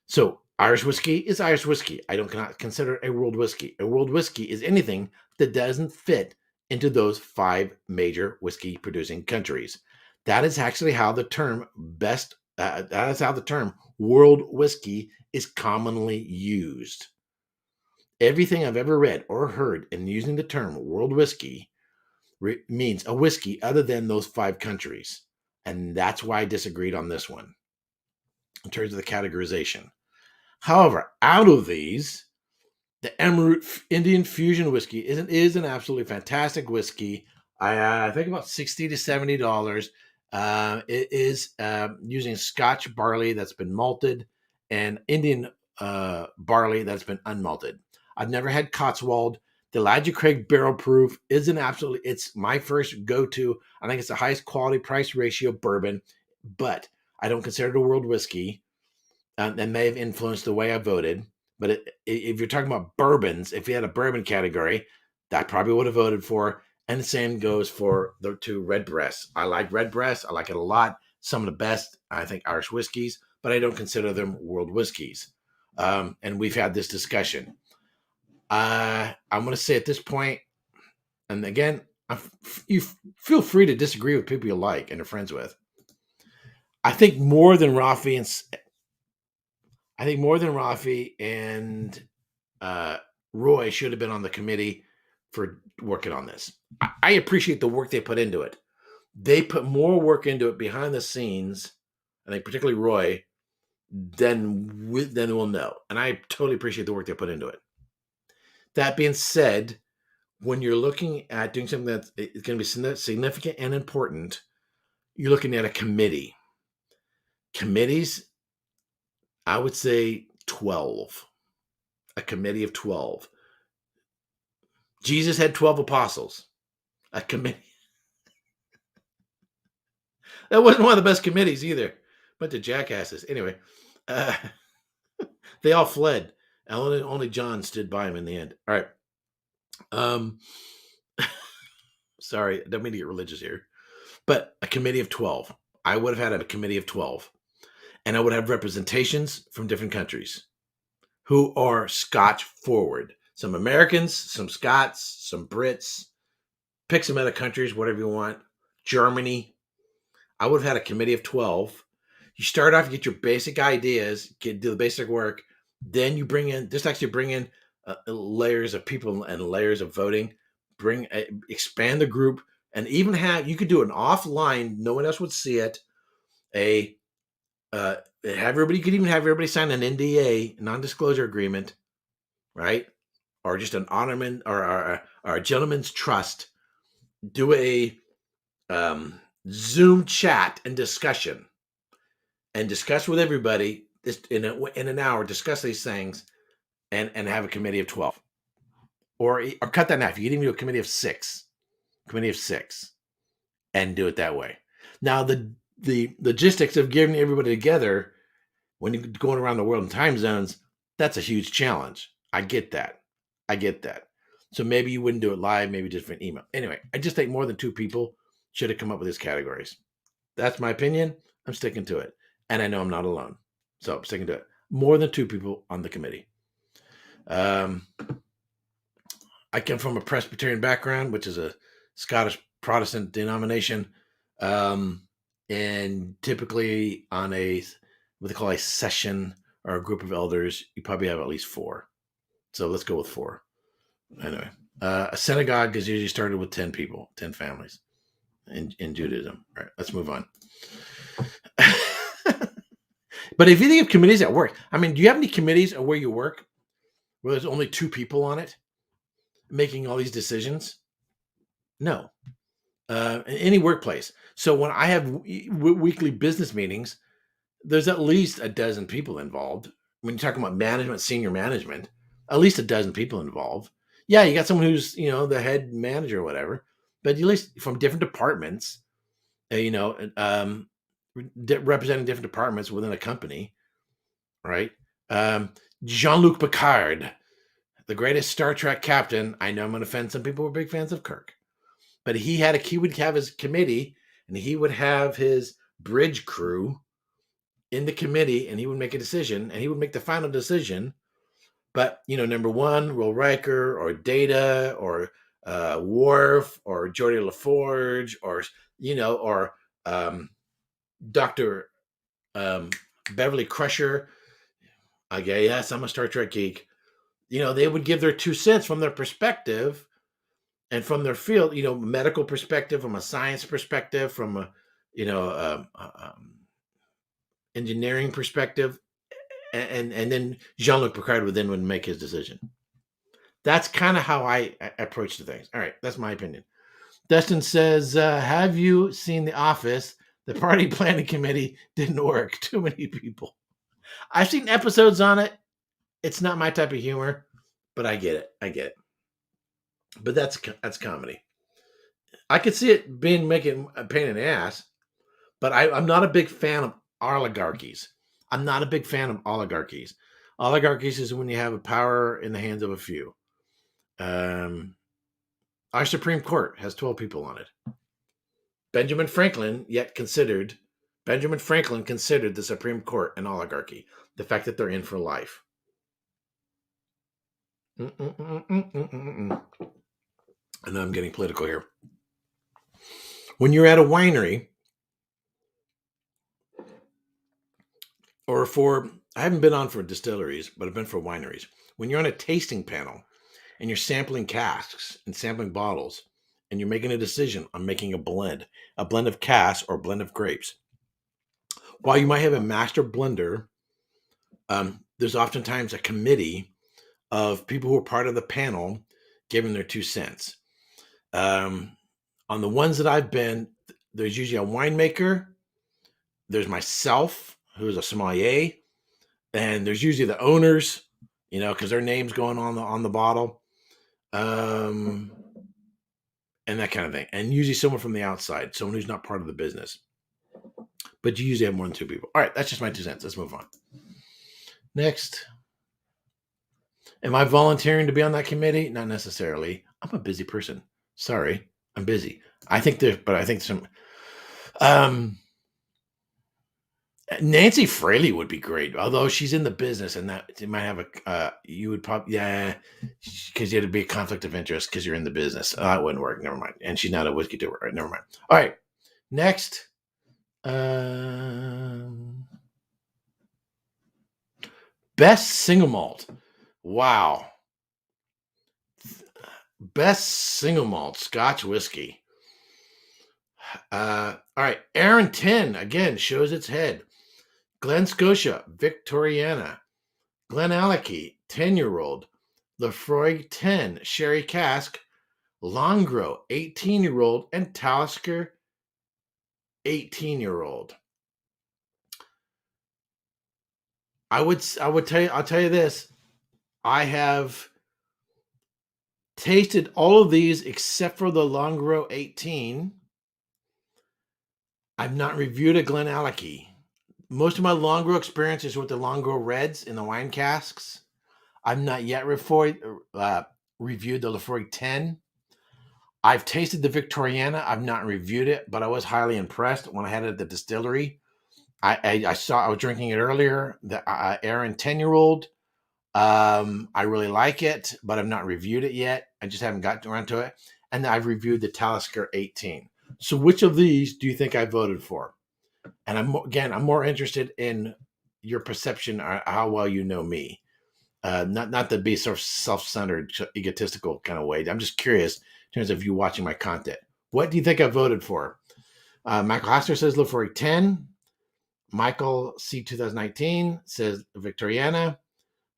So Irish whiskey is Irish whiskey. I don't consider it a world whiskey. A world whiskey is anything that doesn't fit into those 5 major whiskey producing countries. That is actually how the term world whiskey is commonly used. Everything I've ever read or heard in using the term world whiskey means a whiskey other than those 5 countries. And that's why I disagreed on this one in terms of the categorization. However, out of these, the Amroot Indian Fusion whiskey is an absolutely fantastic whiskey. I think about $60 to $70. It is using Scotch barley that's been malted and Indian barley that's been unmalted. I've never had Cotswold. The Elijah Craig Barrel Proof is it's my first go-to. I think it's the highest quality price ratio bourbon, but I don't consider it a world whiskey. That may have influenced the way I voted. But if you're talking about bourbons, if you had a bourbon category, that probably would have voted for. And the same goes for the 2 Redbreasts. I like Redbreast. I like it a lot. Some of the best, I think, Irish whiskeys, but I don't consider them world whiskeys. And we've had this discussion. I'm going to say at this point, and again, you feel free to disagree with people you like and are friends with. I think more than Rafi and Roy should have been on the committee for working on this. I appreciate the work they put into it. They put more work into it behind the scenes, I think particularly Roy, than we'll know. And I totally appreciate the work they put into it. That being said, when you're looking at doing something that's going to be significant and important, you're looking at a committee. Committees, I would say 12. A committee of 12. Jesus had 12 apostles. A committee. That wasn't one of the best committees either. Bunch of jackasses. Anyway, they all fled. Only John stood by him in the end. All right. Sorry, I don't mean to get religious here. But a committee of 12. I would have had a committee of 12. And I would have representations from different countries who are Scotch forward. Some Americans, some Scots, some Brits. Pick some other countries, whatever you want. Germany. I would have had a committee of 12. You start off, you get your basic ideas, do the basic work. Then you bring in, layers of people and layers of voting. Expand the group, and even you could do an offline, no one else would see it. You could even have everybody sign an NDA, non-disclosure agreement, right? Or just an honorman or a gentleman's trust. Do a Zoom chat and discussion, and discuss with everybody in an hour. Discuss these things, and have a committee of 12, or cut that in half. You can even do a committee of six, and do it that way. Now the logistics of getting everybody together when you're going around the world in time zones, that's a huge challenge. I get that. So maybe you wouldn't do it live, maybe just an email. Anyway, I just think more than 2 people should have come up with these categories. That's my opinion. I'm sticking to it. And I know I'm not alone. So I'm sticking to it. More than 2 people on the committee. I come from a Presbyterian background, which is a Scottish Protestant denomination. And typically on what they call a session or a group of elders, you probably have at least 4. So let's go with 4. Anyway, a synagogue is usually started with 10 people, 10 families in Judaism. All right, let's move on. But if you think of committees at work, I mean, do you have any committees at where you work where there's only 2 people on it making all these decisions? No. In any workplace. So when I have weekly business meetings, there's at least a dozen people involved. When you're talking about management, senior management, at least a dozen people involved. Yeah, you got someone who's, the head manager or whatever, but at least from different departments, representing different departments within a company, right? Jean-Luc Picard, the greatest Star Trek captain. I know I'm going to offend some people who are big fans of Kirk, but he would have his committee, and he would have his bridge crew in the committee, and he would make a decision, and he would make the final decision. But, number 1, Will Riker or Data or Worf or Geordi LaForge or Dr. Beverly Crusher. Okay, yes, I'm a Star Trek geek. They would give their 2 cents from their perspective and from their field, medical perspective, from a science perspective, from a, engineering perspective. And then Jean-Luc Picard would make his decision. That's kind of how I approach the things. All right, that's my opinion. Dustin says, have you seen The Office? The party planning committee didn't work. Too many people. I've seen episodes on it. It's not my type of humor, but I get it. But that's comedy. I could see it making a pain in the ass, but I'm not a big fan of oligarchies. Oligarchies is when you have a power in the hands of a few. Our Supreme Court has 12 people on it. Benjamin Franklin considered the Supreme Court an oligarchy. The fact that they're in for life. I know I'm getting political here. When you're at a winery, I haven't been on for distilleries, but I've been for wineries. When you're on a tasting panel and you're sampling casks and sampling bottles, and you're making a decision on making a blend of casks or a blend of grapes, while you might have a master blender, there's oftentimes a committee of people who are part of the panel giving their 2 cents. On the ones that I've been, there's usually a winemaker. There's myself, who's a sommelier, and there's usually the owners, because their name's going on the bottle, and that kind of thing. And usually someone from the outside, someone who's not part of the business. But you usually have more than 2 people. All right, that's just my 2 cents. Let's move on. Next. Am I volunteering to be on that committee? Not necessarily. I'm a busy person. Sorry, I'm busy. I think some. Nancy Fraley would be great, although she's in the business, and that you might have you would probably, because it'd be a conflict of interest because you're in the business. That wouldn't work. Never mind. And she's not a whiskey doer. Right? Never mind. All right. Next, Best single malt. Wow. Best single malt Scotch whiskey. All right. Aaron 10 again shows its head. Glen Scotia, Victoriana. Glenallachie, 10-year-old. Lefroy 10, Sherry Cask. Longro, 18-year-old. And Talisker, 18-year-old. I'll tell you this. I have tasted all of these except for the Longro 18. I've not reviewed a Glenallachie. Most of my Longro experience is with the Longro Reds in the wine casks. I've not yet reviewed the Lefroy 10. I've tasted the Victoriana. I've not reviewed it, but I was highly impressed when I had it at the distillery. I was drinking it earlier. The Aaron 10-year-old. I really like it, but I've not reviewed it yet. I just haven't gotten around to it. And I've reviewed the Talisker 18. So which of these do you think I voted for? And I'm more interested in your perception, how well you know me. Not to be sort of self-centered, egotistical kind of way. I'm just curious in terms of you watching my content. What do you think I voted for? Michael Haster says Lefroy 10. Michael C 2019 says Victoriana.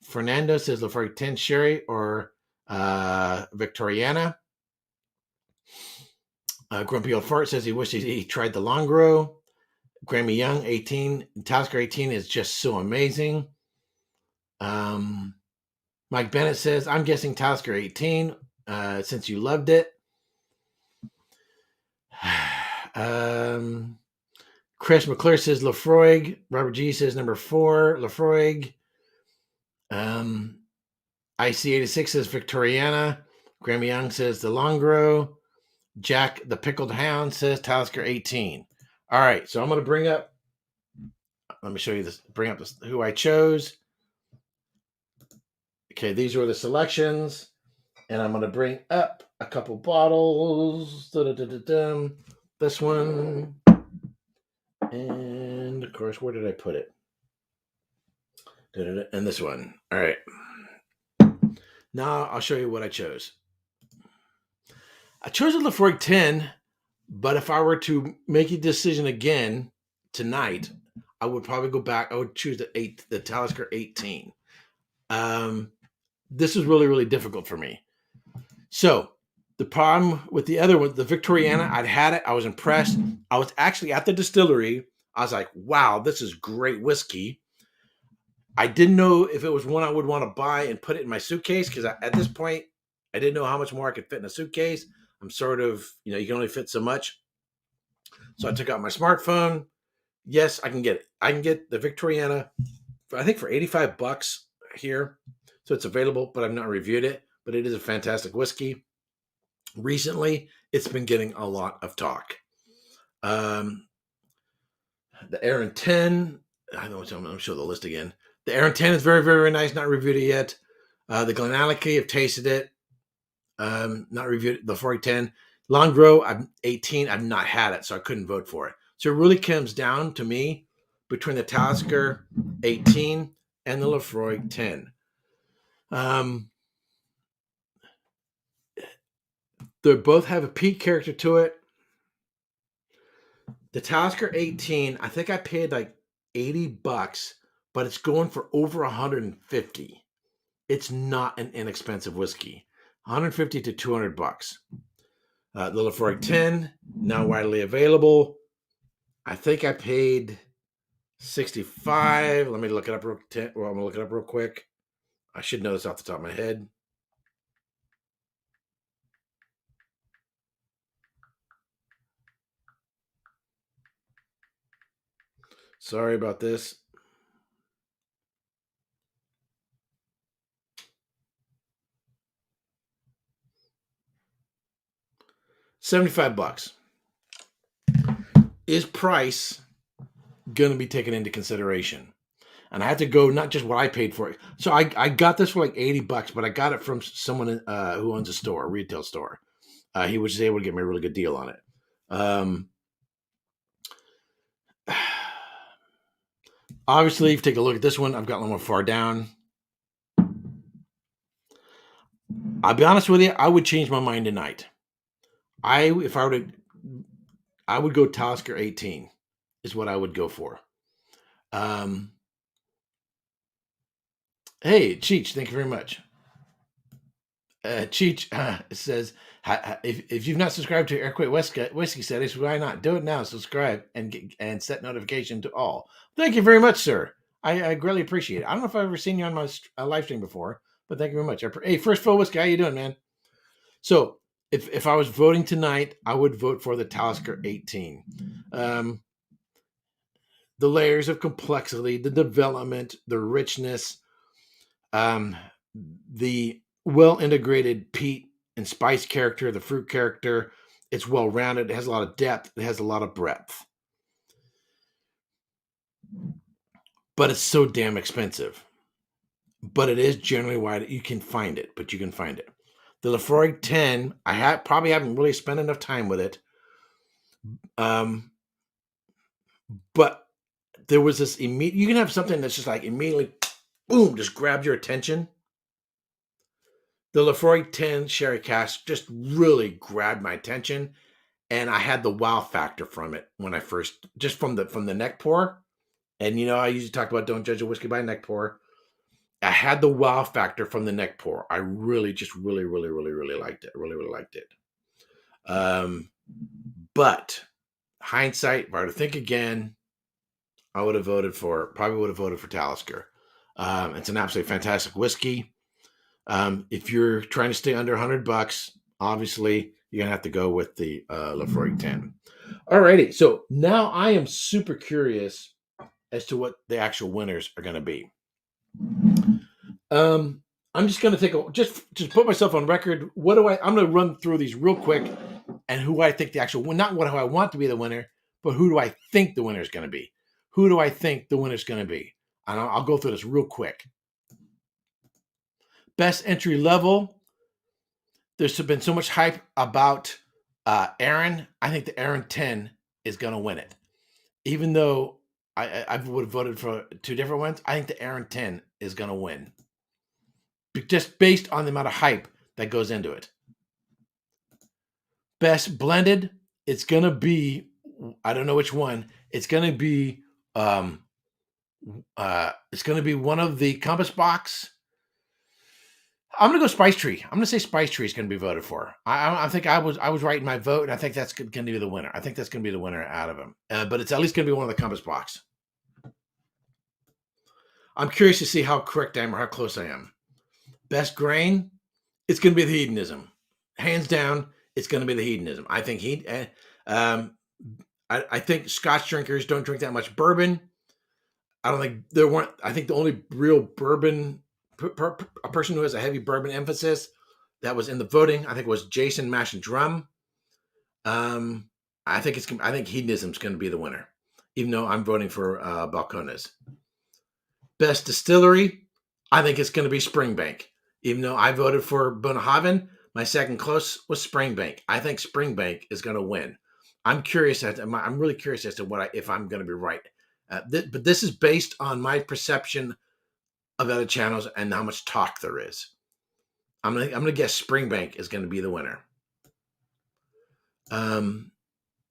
Fernando says Lefroy 10 Sherry or Victoriana. Grumpy Old Fart says he wishes he tried the Longro. Grammy Young 18. Talisker 18 is just so amazing. Mike Bennett says, I'm guessing Talisker 18 since you loved it. Chris McClure says Lefroy. Robert G says number 4, Lefroy. IC86 says Victoriana. Grammy Young says the Longro. Jack the Pickled Hound says Talisker 18. All right, so I'm going to bring up, let me show you this, bring up this, who I chose. Okay, these were the selections, and I'm going to bring up a couple bottles. This one, and of course, where did I put it? And this one. All right. Now I'll show you what I chose. I chose a Lefroy 10, but if I were to make a decision again tonight, I would probably go back. I would choose the Talisker 18. This is really, really difficult for me. So the problem with the other one, the Victoriana, I'd had it. I was impressed. I was actually at the distillery. I was like, wow, this is great whiskey. I didn't know if it was one I would want to buy and put it in my suitcase because at this point, I didn't know how much more I could fit in a suitcase. I'm sort of, you can only fit so much. So I took out my smartphone. Yes, I can get it. I can get the Victoriana, I think for $85 here. So it's available, but I've not reviewed it. But it is a fantastic whiskey. Recently, it's been getting a lot of talk. The Aaron 10, I'm going to show the list again. The Aaron 10 is very, very, very nice. Not reviewed it yet. The Glenallachie, I've tasted it. Not reviewed it. The 4010. Longro, I'm 18. I've not had it, so I couldn't vote for it. So it really comes down to me between the Talisker 18 and the Lefroy 10. They both have a peat character to it. The Talisker 18, I think I paid like $80, but it's going for over $150. It's not an inexpensive whiskey. $150 to $200. The Lefroy 10, now widely available. I think I paid $65. Let me look it up I'm gonna look it up real quick. I should know this off the top of my head. Sorry about this. $75. Is price going to be taken into consideration? And I had to go not just what I paid for it. So I got this for like $80, but I got it from someone who owns a store, a retail store. He was able to get me a really good deal on it. Obviously, if you take a look at this one, I've got a little more far down. I'll be honest with you, I would change my mind tonight. If I were to, I would go Talisker 18 is what I would go for. Hey, Cheech, thank you very much. Cheech says, if you've not subscribed to Erik Wait Whiskey Studies, why not? Do it now. Subscribe and set notification to all. Thank you very much, sir. I greatly appreciate it. I don't know if I've ever seen you on my live stream before, but thank you very much. Hey, First Full Whiskey, how you doing, man? So if I was voting tonight, I would vote for the Talisker 18. The layers of complexity, the development, the richness, the well-integrated peat and spice character, the fruit character. It's well-rounded. It has a lot of depth. It has a lot of breadth. But it's so damn expensive. But it is generally wide. You can find it, but you can find it. The Lafroig 10, probably haven't really spent enough time with it. But there was this immediate, you can have something that's just like immediately, boom, just grabs your attention. The Lafroig 10 Sherry Cask just really grabbed my attention. And I had the wow factor from it when I first, just from the neck pour. And, I usually talk about don't judge a whiskey by neck pour. I had the wow factor from the neck pour. I really liked it. Really liked it. But hindsight, if I were to think again, I probably would have voted for Talisker. It's an absolutely fantastic whiskey. If you're trying to stay under $100, obviously you're gonna have to go with the Lafroig 10. Alrighty, so now I am super curious as to what the actual winners are gonna be. I'm just gonna just put myself on record. I'm gonna run through these real quick, and who I think the actual not who I want to be the winner, but who do I think the winner is gonna be? Who do I think the winner is gonna be? And I'll go through this real quick. Best entry level. There's been so much hype about Aaron. I think the Aaron 10 is going to win it. Even though I would have voted for two different ones, I think the Aaron 10 is going to win. Just based on the amount of hype that goes into it. Best blended, it's going to be, I don't know which one. It's going to be one of the Compassbox. I'm going to go Spice Tree. I'm going to say Spice Tree is going to be voted for. I think I was right in my vote, and I think that's going to be the winner. I think that's going to be the winner out of them. But it's at least going to be one of the Compassbox. I'm curious to see how correct I am or how close I am. Best grain, it's going to be the hedonism. Hands down, it's going to be the hedonism. I think I think Scotch drinkers don't drink that much bourbon. I think the only real bourbon a person who has a heavy bourbon emphasis that was in the voting, I think, was Jason Mash and Drum. I think hedonism is going to be the winner, even though I'm voting for Balcones. Best distillery, I think it's going to be Springbank, even though I voted for Bunnahabhain. My second close was Springbank. I think Springbank is going to win. I'm really curious as to if I'm going to be right. But this is based on my perception of other channels and how much talk there is. I'm gonna guess Springbank is going to be the winner.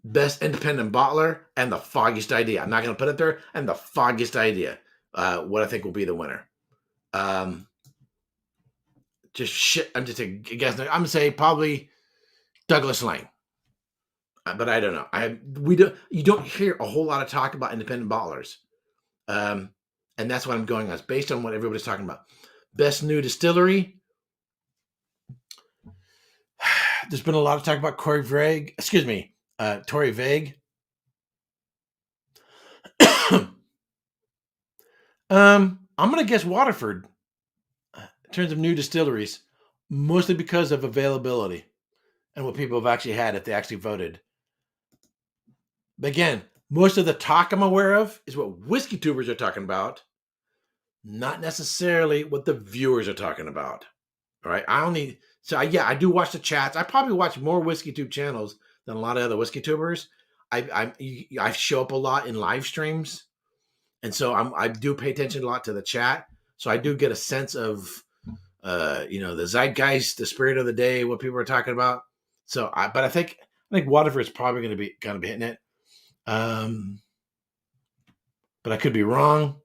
Best independent bottler and the foggiest idea. I'm not going to put it there. And the foggiest idea. What I think will be the winner. I'm just a guess. I'm gonna say probably Douglas Lang. But I don't know. You don't hear a whole lot of talk about independent bottlers. And that's what I'm going on. It's based on what everybody's talking about. Best new distillery. There's been a lot of talk about Tory Vague. I'm going to guess Waterford in terms of new distilleries, mostly because of availability and what people have actually had if they actually voted. But again, most of the talk I'm aware of is what whiskey tubers are talking about, not necessarily what the viewers are talking about. All right. I do watch the chats. I probably watch more whiskey tube channels than a lot of other whiskey tubers. I show up a lot in live streams, And so I do pay attention a lot to the chat. So I do get a sense of, the zeitgeist, the spirit of the day, what people are talking about. So but I think Waterford's probably going to be hitting it. But I could be wrong.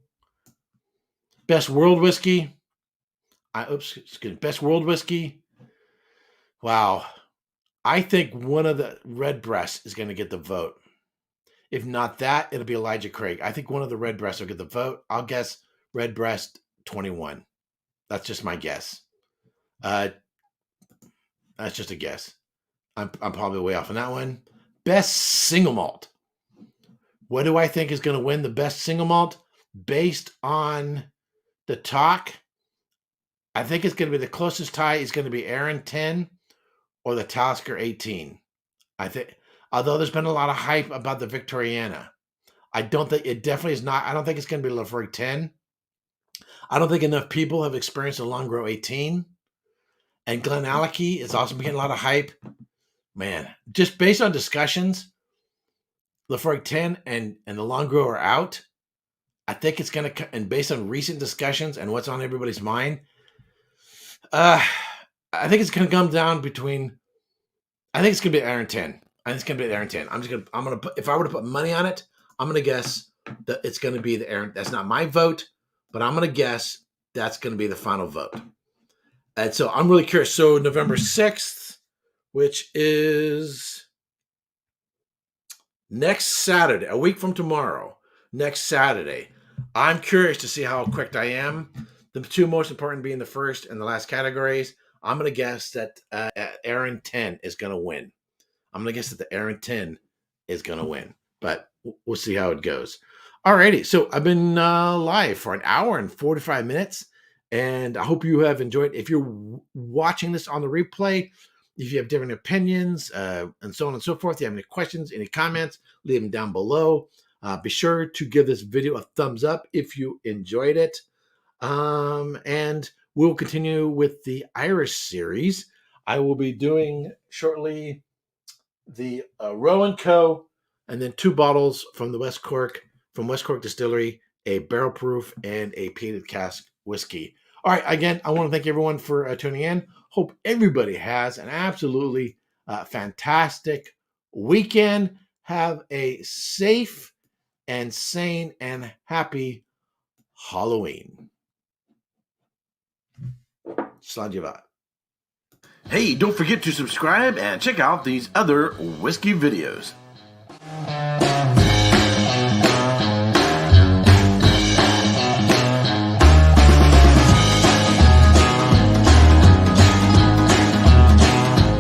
Best world whiskey. Best world whiskey. Wow. I think one of the Redbreasts is going to get the vote. If not that, it'll be Elijah Craig. I think one of the Redbreasts will get the vote. I'll guess Redbreast 21. That's just my guess. That's just a guess. I'm probably way off on that one. Best single malt. What do I think is going to win the best single malt? Based on the talk, I think it's going to be the closest tie is going to be Aaron 10 or the Talisker 18. I think, although there's been a lot of hype about the Victoriana, I don't think it definitely is not. I don't think it's going to be Laphroaig 10. I don't think enough people have experienced a Longrow 18. And Glenallachie is also getting a lot of hype. Man, just based on discussions, Laphroaig 10 and the Longrow are out. I think it's going to, and based on recent discussions and what's on everybody's mind, I think it's going to come down between, I think it's going to be Aaron 10. I think it's going to be Aaron 10. I'm going to put, if I were to put money on it, I'm going to guess that it's going to be the Aaron. That's not my vote, but I'm going to guess that's going to be the final vote. And so I'm really curious. So November 6th, which is next Saturday, a week from tomorrow, next Saturday, I'm curious to see how quick I am. The two most important being the first and the last categories. I'm going to guess that Aaron 10 is going to win. I'm going to guess that the Aaron 10 is going to win, but we'll see how it goes. Alrighty, so I've been live for an hour and 45 minutes, and I hope you have enjoyed. If you're watching this on the replay, if you have different opinions and so on and so forth, you have any questions, any comments, leave them down below. Be sure to give this video a thumbs up if you enjoyed it. And we'll continue with the Irish series. I will be doing shortly the Rowan Co. and then 2 bottles from West Cork Distillery, a barrel proof and a peated cask whiskey. All right, again, I want to thank everyone for tuning in. Hope everybody has an absolutely fantastic weekend. Have a safe and sane and happy Halloween. Slàinte. Hey, don't forget to subscribe and check out these other whiskey videos.